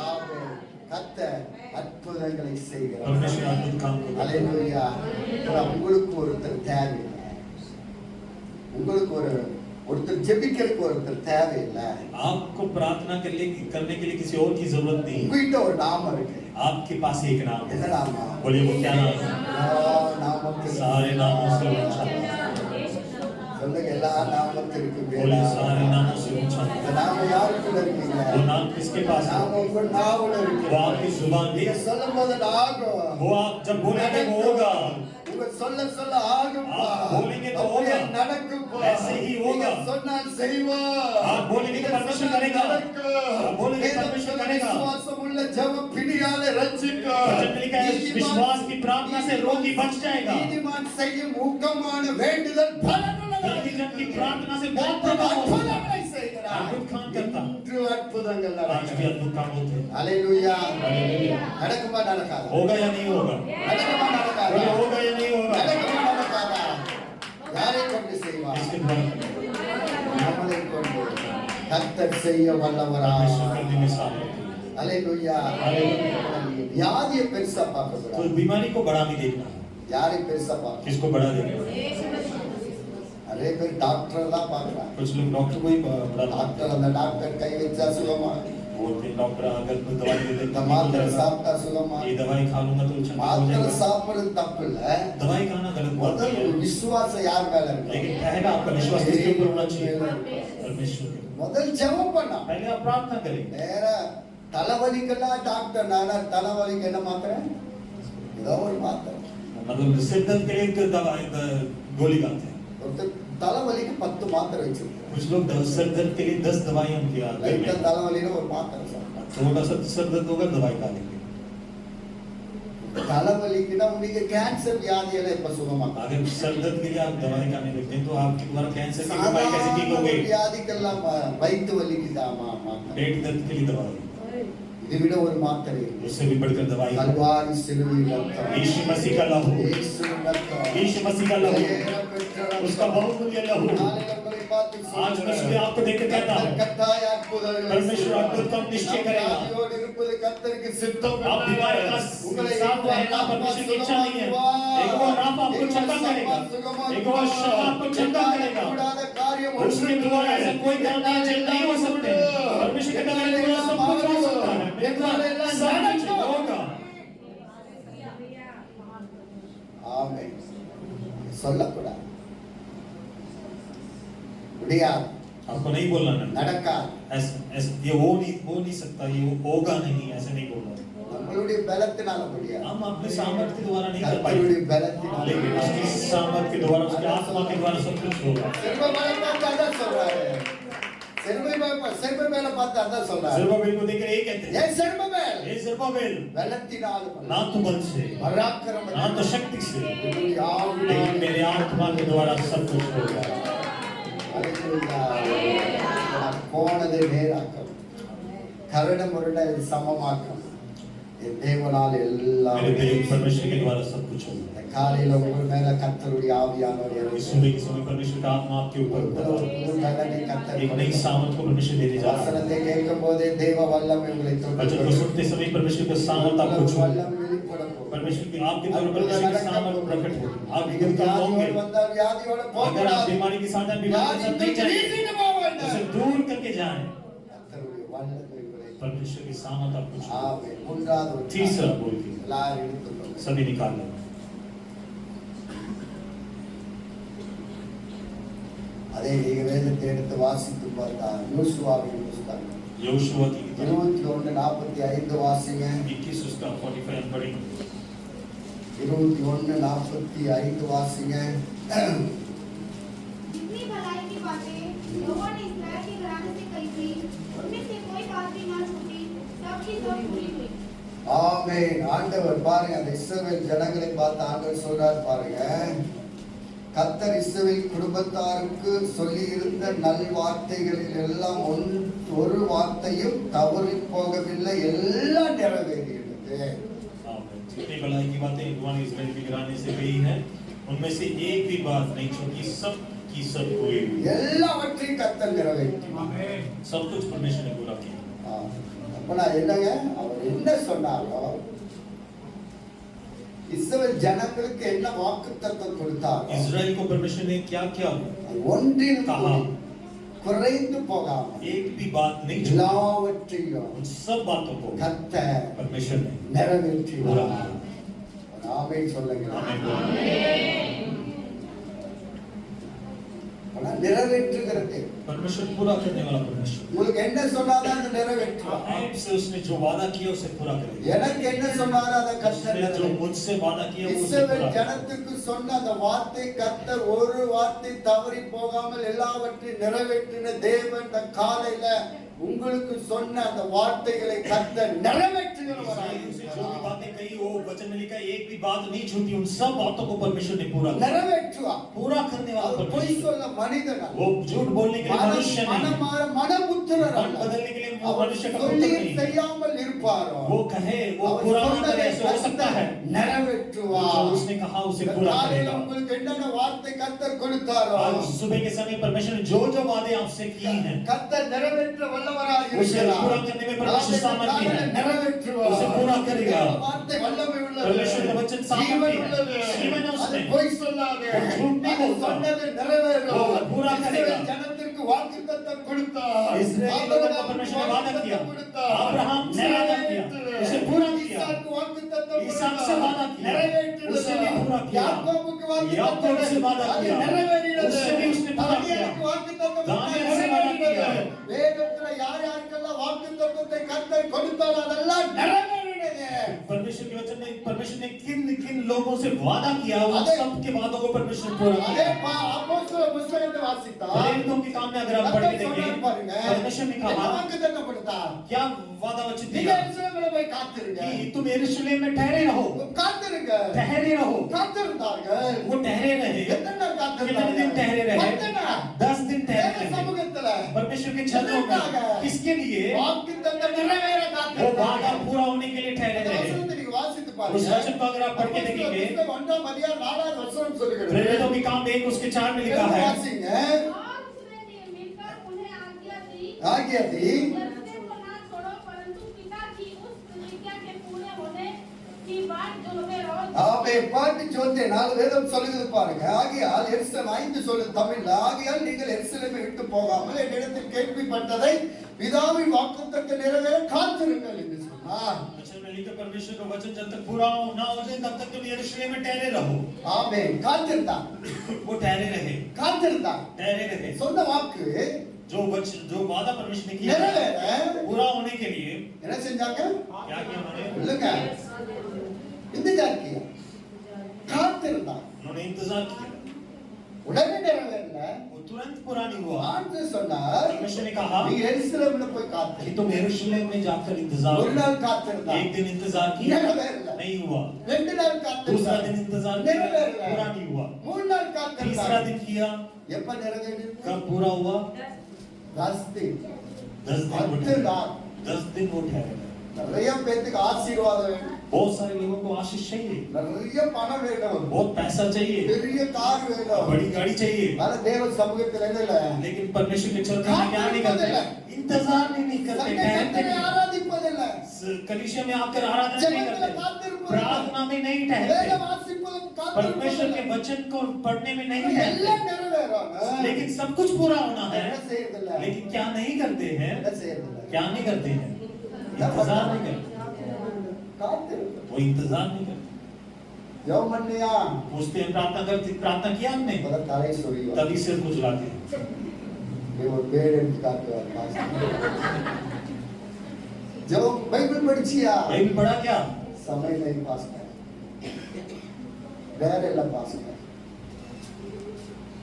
ஆமென். கர்த்தர் அற்புதங்களை செய்கிறார். परमेश्वर अद्भुत काम करता है। ஹalleluya. உங்களுக்கு ஒருத்தர் தேவை. உங்களுக்கு ஒருத்தர் ஜெபிக்கிறதுக்கு ஒருத்தர் தேவையில்லை. आपको प्रार्थना करने के लिए किसी और की जरूरत नहीं है। உங்ககிட்ட ஒரு நாமம் இருக்கு. आपके पास एक नाम है। என்ன நாமம்? बोलिए वो क्या नाम है? நாமத்தில் सारे नामों से ऊंचा, சொல்லுங்க, எல்லா நாமத்திற்கும் बोलिए மேலான सारे नामों से ऊंचा। இந்த நாமம் யாருக்குள்ள இருக்கீங்க? वो नाम किसके पास है? நாமம் உங்க நாவுல இருக்கு. वो आपकी जुबान நீங்க पे, சொல்லும்போது அது ஆகும். वो आप जब बोलेंगे वो होगा। உங்க சொல்ல சொல்ல ஆகும்பா. आप बोलेंगे तो அப்படியே होगा। நடக்கும்பா. ऐसे ही होगा। நீங்க சொன்னால் செய்வார். आप बोलेंगे तो परमेश्वर करेगा। आप बोलेंगे तो परमेश्वर करेगा। விசுவாசம் உள்ள ஜெபம் பிணியாலே ரட்சிக்கும். वचन में लिखा है, विश्वास की प्रार्थना से रोगी बच जाएगा। நீதிமான் செய்யும் ஊக்கமான வேண்டுதல் பலனுள்ளது. धर्मी जन की प्रार्थना से बहुत प्रभाव होता है। அற்புதங்களை செய்கிறார். अद्भुत काम करता है। இன்று அற்புதங்கள் आज भी நடக்கும். अद्भुत काम होते हैं। ஹalleluya. हालेलुया। நடக்குமா நடக்காதா? होगा या नहीं होगा? நடக்குமா நடக்காதா? बोलिए होगा या नहीं होगा? நடக்குமா நடக்காதா? யாரை கொண்டு செய்வார்? इसके द्वारा நம்மளை கொண்டு கர்த்தர் செய்ய வல்லவராய். परमेश्वर करने में सामर्थ्य है। ஹalleluya. வியாதியை பெருசா பார்க்க तो கூடாது. बीमारी को बड़ा नहीं देखना, யாரை பெருசா பார்க்க? किसको बड़ा देखना। நிறைய பேர் டாக்டர் தான் பார்க்கறாங்க. कुछ लोग डॉक्टर को ही बड़ा டாக்டர் அந்த டாக்டர் கை வச்சா சுகமா, बोलते हैं, डॉक्टर अगर कोई दवाई दे இந்த देता மாத்திரை है சாப்பிட்டா சுகமா. ये दवाई खा लूंगा तो चंगा हो மாத்திரை जाएगा। சாப்பிடுறது தப்பு இல்ல. दवाई खाना गलत बात முதல் नहीं है, விசுவாசம் யார் மேல இருக்கு? लेकिन पहला आपका विश्वास किसके ऊपर होना चाहिए? परमेश्वर के ऊपर। முதல் ஜெபம் பண்ணா. पहले आप प्रार्थना करें। வேற தலைவலிக்கெல்லாம் டாக்டர் நானா தலைவலிக்கு என்ன மாத்திரை? ஏதோ ஒரு மாத்திரை. मतलब सिर दर्द के लिए तो दवाई गोली खाते हैं। ஒருத்தர் தலைவலிக்கு 10 மாத்திரை வச்சிருக்காரு. कुछ लोग सिर दर्द के लिए 10 दवाइयां उनकी घर லைட்டா में, தலைவலின்னு ஒரு மாத்திரை சாப்பிட்டா. थोड़ा सा सिर दर्द होगा दवाई खा लेंगे। தலைவலிக்குன்னா உங்களுக்கு கேன்சர் வியாதியெல்லாம் இப்ப சுகமாக்கும். अगर सर दर्द के लिए आप दवाई खाने लगते हैं तो आपके द्वारा कैंसर की दवाई कैसे ठीक हो गई? வியாதிக்கெல்லாம் வயிற்று வலிக்குதாமா மாத்திரை. पेट दर्द के लिए दवाई, இதை விட ஒரு மாத்திரை இருக்கு. उससे भी बढ़कर दवाई है। கல்வாரி சிலுவையில் ரத்தம். यीशु मसीह का लहू, இயேசுவின் ரத்தம். यीशु मसीह का लहू, விலையேற பெற்ற ரத்தம். उसका बहुमूल्य लहू। நாளைக்கு உங்களை பார்த்து आज मैं சொல்கிறேன். सुबह आपको देख के कहता हूँ, கர்த்தாய் அற்புதங்களை परमेश्वर செய்வார். अद्भुत काम निश्चय करेगा। வியாதியோடு இருப்பது கர்த்தருக்கு சித்தம். आप बीमार का உங்களை साथ रहना परमेश्वर की इच्छा नहीं है। एक वो रात आपको चंगा करेगा, एक वो शब्द आपको चंगा करेगा। கூடாத காரியம் उसके द्वारा ऐसा कोई काम नहीं है जो नहीं हो सकते। परमेश्वर के द्वारा सब कुछ हो सकता है। मेरे द्वारा सब कुछ होगा। ஆமென். சொல்லக்கூடாது. முடியாது. आपको नहीं बोलना नहीं, நடக்காது. ऐसा ये हो नहीं सकता, ये होगा नहीं, ऐसे नहीं बोलना। நம்மளுடைய பலத்தினால முடியாது. हम अपने सामर्थ्य के द्वारा नहीं कर पाएंगे, கர்த்தருடைய பலத்தினால. लेकिन उसकी सामर्थ्य के द्वारा, उसकी आत्मा के द्वारा सब कुछ होगा। செல்வ பலம் பார்த்து அதான் சொல்றாரு. செல்வ மேல பார்த்து அதான் சொல்றாரு. ज़रुब्बाबेल को देख कर यही कहते हैं, ஏ செல்வமேல் हे ज़रुब्बाबेल, பலத்தினால ना तो बल से, பராக்கிரம ना तो शक्ति से, என்னுடைய ஆவியினால. लेकिन मेरे आत्मा के द्वारा सब कुछ होगा। அல்லேலூயா. போனதை நேராக்கும், கருணை முரடை சமமாக்கும். என் தேவனால் எல்லாம் मेरे देव परमेश्वर के द्वारा सब कुछ होगा। காலையில உங்கள் மேல கர்த்தருடைய ஆவியானவர் इस இறங்கி सुबह के समय परमेश्वर का आत्मा आपके ऊपर होगा। புது பலனை கர்த்தர் एक नई सामर्थ को परमेश्वर देने जा रहा है। வசனத்தை கேட்கும் போதே தேவ வல்லமை உங்களை वचन को सुनते समय परमेश्वर का सामर्थ आपको தொட்டு छूएगा। வல்லமை வெளிப்படும். परमेश्वर की आपके द्वारा परमेश्वर की सामर्थ प्रकट होगी। आप நீங்க विगत काम होंगे। வியாதியோடு வந்தால் வியாதியோட अगर आप போகக்கூடாது. बीमारी के साथ बीमारी के साथ नहीं வியாதியை जाएंगे, வீசிட்டு போக उसे வேண்டும். दूर करके जाएं। கர்த்தருடைய வல்லமை உங்களை परमेश्वर की सामर्थ आपको छूएगा। ஆமென். மூன்றாவது ஒரு तीसरा बोल के எல்லாரும் எடுத்துக்கொள்ளுங்க. सभी निकाल लो। அதே நீங்க வேதத்தை எடுத்து வாசித்து பார்த்தா யோசுவாவின் புஸ்தகம் यहोशुआ की किताब 21:45 वासिங்க. 21 उसका 45 पढ़ेंगे. 21:45 वासिங்க. जितनी भलाई की बातें यहोवा ने इस्राएल के घराने से कही थी, उनमें से कोई बात भी न छूटी, सब की सब पूरी हुई. ஆமென். ஆண்டவர் பாருங்க, அந்த இஸ்ரவேல் ஜனங்களை பார்த்து ஆண்டவர் சொல்றார் பாருங்க. கர்த்தர் இஸ்ரவேல் குடும்பத்தாருக்கு சொல்லி இருந்த நல்வார்த்தைகளில் எல்லாம் ஒரு வார்த்தையும் தவறி போகவில்லை, எல்லாம் நிறைவேறியது. आमीन. जितनी भलाई की बातें यहोवा ने इस्राएल के घराने से कही है, उनमें से एक भी बात नहीं छूटी, सब की सब पूरी हुई. எல்லாவற்றையும் கர்த்தர் நிறைவேற்றினார். ஆமென். सब कुछ परमेश्वर ने पूरा किया. அப்ப நான் என்னங்க, அவர் என்ன சொன்னாரோ, இஸ்ரவேல் ஜனங்களுக்கு என்ன வாக்குத்தத்தம் கொடுத்தாரோ, इस्राएल को परमेश्वर ने क्या क्या ஒன்றிலும் कहा, குறைந்து போகாம एक भी बात नहीं छूटी. எல்லாவற்றையும் उन सब बातों को கர்த்தர் परमेश्वर ने पूरा நிறைவேற்றினார். किया. ஆமென் சொல்லுங்க. आमीन. ஆனா நிறைவேற்றுகிறது परमेश्वर पूरा करने वाला परमेश्वर. உங்களுக்கு என்ன சொன்னாதான் அது நிறைவேற்றும். आपसे उसने जो वादा किया उसे पूरा करेगा. எனக்கு என்ன சொன்னாரோ அதை கர்த்தர் उसने जो நிறைவேற்றும். मुझसे वादा किया वो उसे இஸ்ரவேல் पूरा करेगा. ஜனத்துக்கு சொன்ன அந்த வார்த்தை கர்த்தர் ஒரு வார்த்தை தவறி போகாமல் எல்லாவற்றையும் நிறைவேற்றின தேவன். இந்த காலையில உங்களுக்கு சொன்ன அந்த வார்த்தைகளை கர்த்தர் நிறைவேற்றுகிறவராய் इस्राएल से जो भी இருக்கிறார். बातें कही वो वचन में लिखा, एक भी बात नहीं छूटी. उन सब बातों को परमेश्वर ने पूरा किया. நிறைவேற்றுவார். पूरा करने वाला அவர் பொய் परमेश्वर. சொல்ல மனிதன் அல்ல. वो झूठ बोलने के लिए मनुष्य नहीं. மனபுத்திரர் मन அல்ல. बदलने के लिए वो அவர் मनुष्य का पुत्र சொல்லி नहीं. செய்யாமல் இருப்பாரோ, वो कहे वो அவர் पूरा ना சொன்னதை करे, ऐसे हो सकता है. கர்த்தர் நிறைவேற்றுவார். जो उसने कहा उसे இந்த पूरा காலையில करेगा. உங்களுக்கு என்னென்ன வார்த்தை கர்த்தர் கொடுத்தாரோ, आज सुबह के समय परमेश्वर ने जो जो वादे आपसे किए हैं கர்த்தர் நிறைவேற்ற வல்லவராய் उसे இருக்கிறார். पूरा करने में परमेश्वर सामर्थ्य है. நிறைவேற்றுவார். उसे पूरा करेगा. இந்த வார்த்தை வல்லமை உள்ளது. परमेश्वर का वचन सामर्थ्य ஜீவன் है. உள்ளது. जीवन है அது उसमें. பொய் சொல்லாது. वो झूठ नहीं அது बोलता. சொன்னது நிறைவேறும். वो पूरा करेगा. இஸ்ரவேல் ஜனத்திற்கு வாக்குத்தத்தம் கொடுத்தார். इस्राएली लोगों को परमेश्वर ने वादा किया. अब्राहम से वादा किया, उसे पूरा किया. ईसाक वाக்குத்தத்தம் ईसाक से वादा किया, நிறைவேற்றினது. उसे भी पूरा किया. யாக்கோபுக்கு याकूब से वादा அது किया, நிறைவேறினது. उसे भी उसने पूरा किया. தானியேலுக்கு வாக்குத்தத்தம் दानियेल से वादा किया. வேதத்துல யார் யாருக்கெல்லாம் வாக்குத்தத்தத்தை கர்த்தர் கொடுத்தாரோ அதெல்லாம் நிறைவேறினது. परमेश्वर के वचन में परमेश्वर ने किन किन लोगों से वादा किया, उन अरे- सब के वादों को परमेश्वर ने पूरा அதே किया. அப்போஸ்தலர் புத்தகத்தை வாசித்தா प्रेरितों के काम में अगर आप पढ़ के देखें, परमेश्वर ने என்ன कहा வாக்குத்தத்தம் கொடுத்தார்? क्या वादा वचन நீங்க दिया எருசலேமில் போய் காத்திருங்க. कि तुम यरूशलेम में ठहरे रहो, காத்திருங்க. ठहरे रहो. காத்திருந்தார்கள். वो ठहरे रहे. எத்தனை நாள் कितने दिन ठहरे காத்திருந்தார்கள்? रहे? 10 நாள். 10 दिन ठहरे தேவ रहे. சமூகத்துல परमेश्वर के चरणों में किसके लिए? வாக்குத்தத்தம் நிறைவேற वो காத்திருந்தார்கள். वादा पूरा होने के लिए ठहरे இந்த रहे. வசனத்தை நீங்க வாசித்து उस பாருங்க. वचन को अगर आप पढ़ के देखेंगे, அப்போஸ்தலர் புத்தகம் 1 அதிகாரம் 4 வசனம் சொல்லுகிறது. प्रेरितों के काम 1 उसके 4 में लिखा है, வாசிங்க. और उसने मिलकर उन्हें आज्ञा दी, ஆகியது यरूशलेम को ना छोड़ो, परंतु पिता की उस प्रतिज्ञा के पूरे होने की बात जो हमें रोज ஆமே பாட்டு ஜோதியே 4 வேதம் சொல்லுது பாருங்க. ஆகியால் எருசலேம் 5 சொல்லுது தமிழ்ல. ஆகியால் நீங்கள் எருசலேமை விட்டு போகாமல் என்னிடத்தில் கேள்விப்பட்டதை பிதாவின் வாக்குத்தத்தம் நிறைவேற காத்திருங்கள் என்று சொன்னார். वचन में लिखा, परमेश्वर का वचन जब तक पूरा ना हो जाए तब तक तुम यरूशलेम में ठहरे रहो. ஆமே காத்திருந்தான். वो ठहरे रहे, காத்திருந்தான். ठहरे रहे. சொன்ன வாக்கு जो वचन जो वादा परमेश्वर ने किया நிறைவேற पूरा होने के लिए என்ன செஞ்சாங்க? क्या किया उन्होंने? இல்லங்க இந்தஜார் கியா. காத்திருந்தான். उन्होंने इंतजार किया. உடனே நிறைவேறல. वो तुरंत पूरा नहीं हुआ. ஆண்டவர் சொன்னார், परमेश्वर ने कहा நீ எருசலேம்ல போய் कि காத்திரு. तुम यरूशलेम में जाकर इंतजार ஒரு करो. நாள் காத்திருந்தான். एक दिन इंतजार किया, நிறைவேறல. नहीं हुआ. 2 நாள் दूसरा காத்திருந்தான். दिन इंतजार किया, நிறைவேறல. पूरा नहीं हुआ. 3 நாள் तीसरा காத்திருந்தான். दिन किया, எப்ப நிறைவேறினது? कब पूरा हुआ? 10 दिन. 10 दिन वो 10 ठहरे. நாள். 10 दिन वो ठहरे. நிறைய பேத்துக்கு ஆசீர்வாதம் வேணும். बहुत सारे लोगों को आशीष चाहिए, நிறைய பணம் வேணும். बहुत पैसा चाहिए, பெரிய கார் வேணும். बड़ी गाड़ी चाहिए. ஆனா தேவ சமூகத்துல என்ன இல்ல? लेकिन परमेश्वर के चरण में क्या नहीं करते? इंतजार नहीं करते, சண்டை ठहरते கர்த்தரை नहीं. ஆராதிப்பதில்ல. कलीसिया में आकर आराधना नहीं ஜெபத்துல करते, காத்திருப்பதில்ல. प्रार्थना में नहीं வேத ठहरते, வாசிப்பதிலும் परमेश्वर के காத்திருப்பதில்ல. वचन को पढ़ने में नहीं ठहरते. எல்லாம் நிறைவேறும். लेकिन सब कुछ पूरा होना है, என்ன செய்யறதில்ல? लेकिन क्या नहीं करते हैं? என்ன செய்யறதில்ல? क्या नहीं करते हैं? इंतजार नहीं करते. காத்திருப்பது. वो इंतजार नहीं करते. ஜெபம் பண்ணியா? पूछते हैं प्रार्थना करते, प्रार्थना किया हमने, இப்பதான் தலை சொறிவா. तभी सिर खुजलाते हैं. ஒரு பேர் எடுத்து காட்டுவார் பாஸ்டர். जो बाइबल படிச்சியா बाइबल पढ़ा क्या? समय नहीं पास कर வேற எல்லாம் பாஸ் कर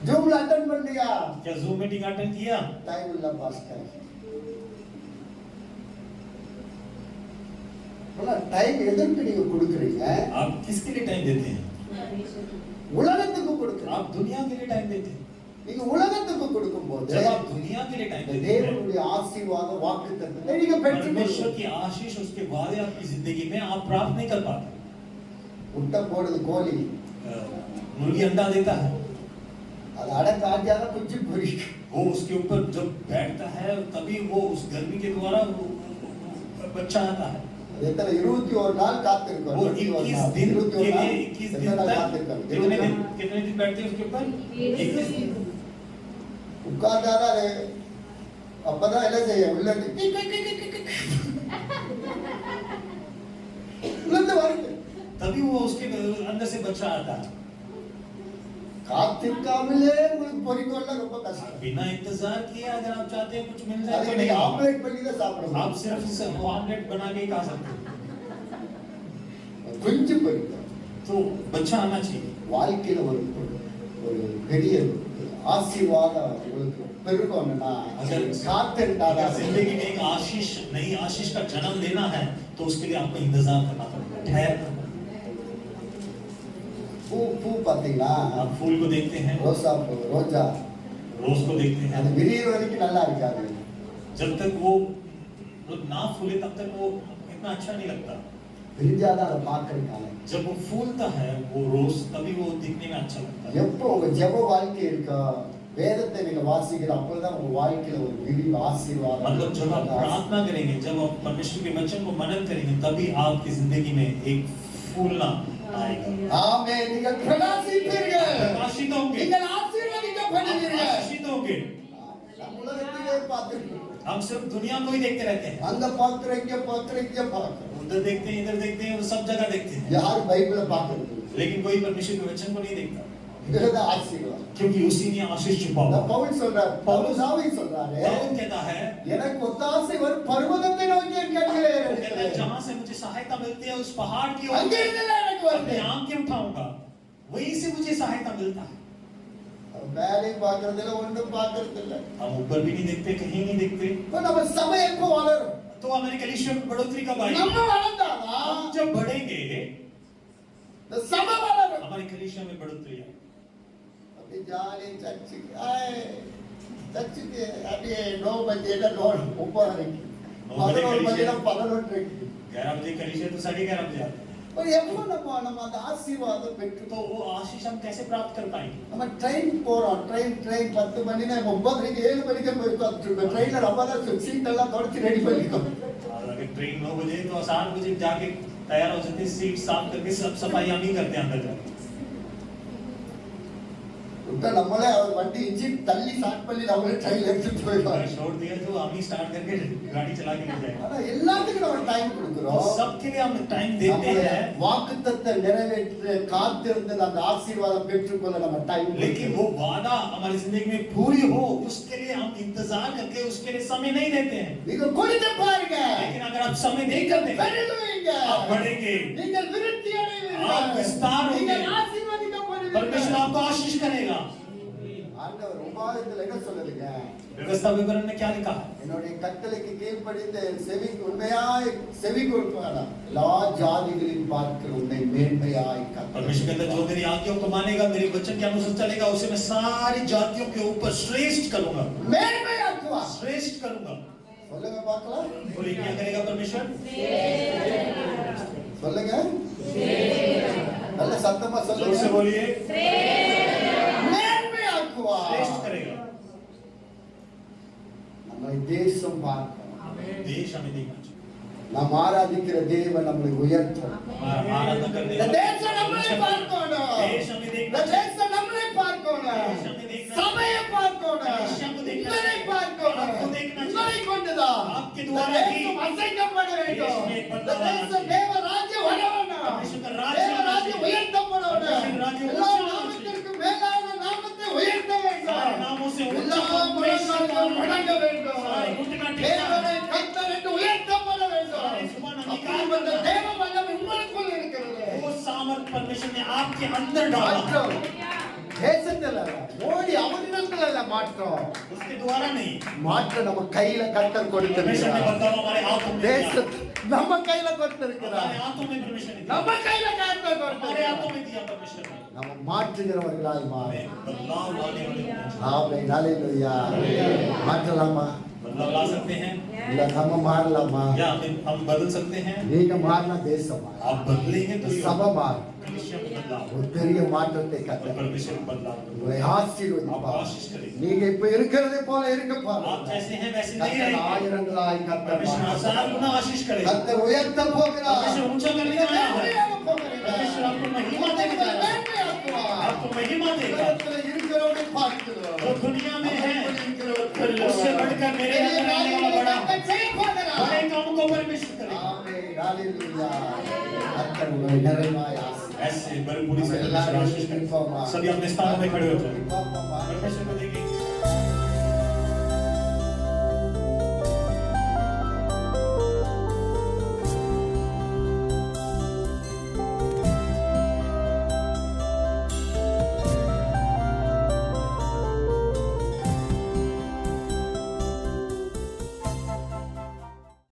जूम अटेंड कर लिया क्या जूम मीटिंग अटेंड किया? टाइम எல்லாம் பாஸ் कर बोला टाइम எதற்கு நீங்க கொடுக்குறீங்க आप किसके लिए टाइम देते हैं? உலகத்துக்கு கொடுக்குறீங்க आप दुनिया के लिए टाइम देते हैं। நீங்க உலகத்துக்கு கொடுக்கும்போது जब आप दुनिया के लिए टाइम देते हैं, தேவனுடைய ஆசீர்வாத வாக்குத்தத்தத்தை நீங்க பெற்றுக்கொள்வீங்க परमेश्वर की आशीष उसके वादे आपकी जिंदगी में आप प्राप्त नहीं कर पाते। முட்டை போடுது கோழி मुर्गी अंडा देता है, அது அடக்க ஆட்டியாக குஞ்சு பொரிக்கும் वो उसके ऊपर जब बैठता है तभी वो उस गर्मी के द्वारा वो बच्चा आता है। அது எத்தனை 21 நாள் காத்திருக்கும் वो 21 दिन के लिए 21 दिन तक காத்திருக்கும் कितने दिन बैठते हैं उसके ऊपर? 21 दिन। உட்கார்ந்தாரா அப்பதான் என்ன செய்ய உள்ள வருது तभी वो उसके अंदर से बच्चा आता है। காத்திருக்காமலே உங்களுக்கு பொரிக்கொள்ள ரொம்ப கஷ்டம் बिना इंतजार किए अगर आप चाहते हैं कुछ मिल जाए அது तो நீங்க नहीं, ஆம்லேட் பண்ணி தான் சாப்பிடணும் आप सिर्फ इसे ऑमलेट बना के ही खा सकते हैं। குஞ்சு பொரிக்கும் तो बच्चा आना चाहिए। வாழ்க்கையில ஒரு பெரிய ஆசீர்வாதம் உங்களுக்கு பெருகணும்னா अगर காத்திருந்தாதான் जिंदगी में एक आशीष नई आशीष का जन्म लेना है तो उसके लिए आपको इंतजार करना पड़ेगा, ठहरना पड़ेगा। பூ பாத்தீங்களா आप फूल को देखते हैं, ரோசா பூ ரோஜா रोज को देखते அது हैं, விரியிற வரைக்கும் நல்லா இருக்காது जब तक वो ना फूले तब तक वो इतना अच्छा नहीं लगता। விரிஞ்சாதான் அதை பார்க்கறதுக்கான जब वो फूलता है वो रोज तभी वो दिखने में अच्छा लगता है। எப்போ உங்க ஜெப வாழ்க்கை இருக்கா வேதத்தை நீங்க வாசிக்கிற அப்பதான் உங்க வாழ்க்கையில ஒரு விரிவு ஆசீர்வாதம் मतलब जब आप प्रार्थना करेंगे, जब आप परमेश्वर के वचन को मनन करेंगे, तभी आपकी जिंदगी में एक फूलना आएगा। ஆமென் நீங்கள் பிரகாசிப்பீர்கள் प्रकाशित होंगे, நீங்கள் ஆசீர்வதிக்கப்படுவீர்கள் आशीषित होंगे। நம்ம உலகத்திலே பார்த்துட்டு हम सिर्फ दुनिया को ही देखते रहते हैं, அங்க பார்க்கிறோம் இங்க பார்க்கிறோம் இங்க பார்க்கிறோம் उधर देखते हैं इधर देखते हैं, सब जगह देखते हैं, யார் பைபிளை பார்க்கிறது लेकिन कोई परमेश्वर के वचन को नहीं देखता, இதுதான் ஆசீர்வாதம் क्योंकि उसी ने आशीष छुपा இந்த हुआ। பவுல் சொல்றார் பவுல் சாவி சொல்றாரு दाऊद कहता है, எனக்கு ஒத்தாசை வரும் பர்வதத்தை நோக்கி என் கண்களை वो कहता है ஏறெடுக்கிறேன். जहां से मुझे सहायता मिलती है उस पहाड़ की ओर அங்கே இருந்து எனக்கு अपने வருது आंखें उठाऊंगा, वहीं से मुझे सहायता मिलता है। வேலை பார்க்கறது இல்ல ஒண்ணும் பார்க்கறது இல்ல हम ऊपर भी नहीं देखते, कहीं नहीं देखते, இப்ப நம்ம சபை எப்போ வளரும் तो हमारी कलीसिया में बढ़ोतरी कब आएगी? நம்ம வளர்ந்தாதான் हम जब बढ़ेंगे இந்த சபை வளரும் हमारी कलीसिया में बढ़ोतरी आएगी। அப்படி ஜாலி சர்ச்சுக்கு சர்ச்சுக்கு அப்படியே 9 बजे 9 11 बजे 11 11 बजे कलीसिया तो 11:30 बजे आते हैं। ஒரு எப்போ நம்ம அந்த ஆசீர்வாதம் பெற்று तो वो आशीष हम कैसे प्राप्त कर पाएंगे? நம்ம ட்ரெயின் போறோம் ட்ரெயின் 10 மணினா 9 மணிக்கு 7 மணிக்கு போய் உட்கார்ந்துருக்கோம் ட்ரெயின்ல நம்ம தான் சீட் எல்லாம் தொடச்சி ரெடி பண்ணிக்கோம் और अगर ट्रेन 9 बजे तो 7 बजे जाके तैयार हो जाते हैं, सीट साफ करके सब सफाई हम ही करते हैं अंदर जाके। उतना நம்மளே அவர் வண்டி இன்ஜின் தள்ளி ஸ்டார்ட் பண்ணி நம்மளே ட்ரெயின் எடுத்துட்டு போயிடுவாங்க छोड़ दिया तो हम ही स्टार्ट करके गाड़ी चला के ले जाएंगे। ஆனா எல்லாத்துக்கும் நம்ம டைம் கொடுக்கிறோம் तो सबके लिए हम टाइम देते हैं, வாக்குத்தத்தத்தை நிறைவேற்ற காத்திருந்து அந்த ஆசீர்வாதம் பெற்றுக்கொள்ள நம்ம டைம் लेकिन वो वादा हमारी जिंदगी में पूरी हो उसके लिए हम इंतजार करके उसके लिए समय नहीं देते हैं। நீங்க கொடுத்து பாருங்க लेकिन अगर आप समय नहीं நீங்கள் करते பெருகுவீங்க आप बढ़ेंगे, நீங்கள் விருத்தி आप அடைவீர்கள் विस्तार होंगे, நீங்கள் ஆசீர்வதிக்கப்படுவீர்கள் परमेश्वर आपको आशीष करेगा। ஆண்டவர் உபாயத்துல என்ன சொல்லுதுங்க व्यवस्था विवरण में क्या लिखा है? என்னுடைய கட்டளைக்கு கீழ்ப்படிந்து செவி உண்மையாய் செவி கொடுப்பானா எல்லா ஜாதிகளின் பார்க்கிற உன்னை மேன்மையாய் परमेश्वर कहता है जो मेरी आज्ञाओं को मानेगा, मेरे वचन के अनुसार चलेगा, उसे मैं सारी जातियों के ऊपर श्रेष्ठ करूंगा, மேன்மையாக்குவா श्रेष्ठ करूंगा। சொல்லுங்க பார்க்கலாம் बोलिए क्या करेगा परमेश्वर? சொல்லுங்க நல்ல சத்தமா जोर से சொல்லுங்க बोलिए, மேன்மையாக்குவா श्रेष्ठ करेगा। நம்மை தேசம் பார்க்கணும் देश हमें देखना चाहिए, நாம் ஆராதிக்கிற தேவன் நம்மை உயர்த்தும் हमारा आराधना करने இந்த वाला தேசம் நம்மளை பார்க்கணும் देश हमें இந்த देखना चाहिए, தேசம் நம்மளை பார்க்கணும் சபையை பார்க்கணும் உங்களை பார்க்கணும் உங்களை கொண்டுதான் आपके இந்த द्वारा ही தேசம் அசைக்கப்பட வேண்டும் இந்த தேசம் தேவ ராஜ்யம் வர வேண்டும் தேவ ராஜ்யம் உயர்த்தப்பட வேண்டும் எல்லா நாமத்திற்கும் மேலான நாமத்தை உயர்த்த வேண்டும் सारे नामों से எல்லா முழங்கால்களும் வணங்க வேண்டும் தேவனை கர்த்தர் என்று உயர்த்தப்பட வேண்டும் आपके अंदर डाला மாற்றம் தேசத்துல அல்ல, மோடி அவரிடத்துல அல்ல மாற்றம். उसके द्वारा नहीं மாற்றம் நம்ம கையில கர்த்தர் परमेश्वर ने கொடுத்திருக்கிறார். बताओ हमारे हाथों में दिया। தேசம் நம்ம கையில கொடுத்திருக்கிறார். हमारे हाथों में परमेश्वर ने दिया நம்ம கையில கர்த்தர் हमारे கொடுத்திருக்கிறார். हाथों में दिया परमेश्वर ने நம்ம மாற்றுகிறவர்களாய் हमें மாற. बदलाव लाने वाले होने चाहिए। ஆமென் ஹalleluya. மாற்றலாமா? बदलाव ला सकते हैं இல்ல நம்ம மாறலாமா? या हम बदल सकते हैं நீங்க மாறினா தேசம் மாறும். आप बदलेंगे तो சபை மாறும். कलीसिया में बदलाव ஒரு பெரிய மாற்றத்தை और கர்த்தர் परमेश्वर बदलाव करेगा। உங்களை ஆசீர்வதிப்பார். आप आशीष करेंगे। நீங்க இப்ப இருக்கிறதை போல இருக்க आप பாருங்க. जैसे हैं वैसे नहीं கர்த்தர் रहेंगे। ஆயிரங்களாய் கர்த்தர் परमेश्वर மாற்றுவார். हजार गुना आशीष करेगा। கர்த்தர் உயர்த்த போகிறார். परमेश्वर ऊंचा करने जा रहा है। உயர்த்த போகிறார். परमेश्वर आपको महिमा देने जा रहा है। மேன்மையாக்குவார். आपको महिमा देगा। உலகத்துல இருக்கிறவரை பார்க்கிறோம். जो दुनिया में है இருக்கிறவர் उससे बढ़कर मेरे பெரிய अंदर रहने वाला बड़ा காரியங்களை செய்ய போகிறார். बड़े कामों को परमेश्वर करेगा। ஆமென் ஹalleluya. கர்த்தர் உங்களை நிறைவாய் ஆசீர்வதிப்பார். ऐसे भरपूरी से परमेश्वर आशीष करेगा। सभी अपने स्थानों में खड़े हो जाओ। परमेश्वर को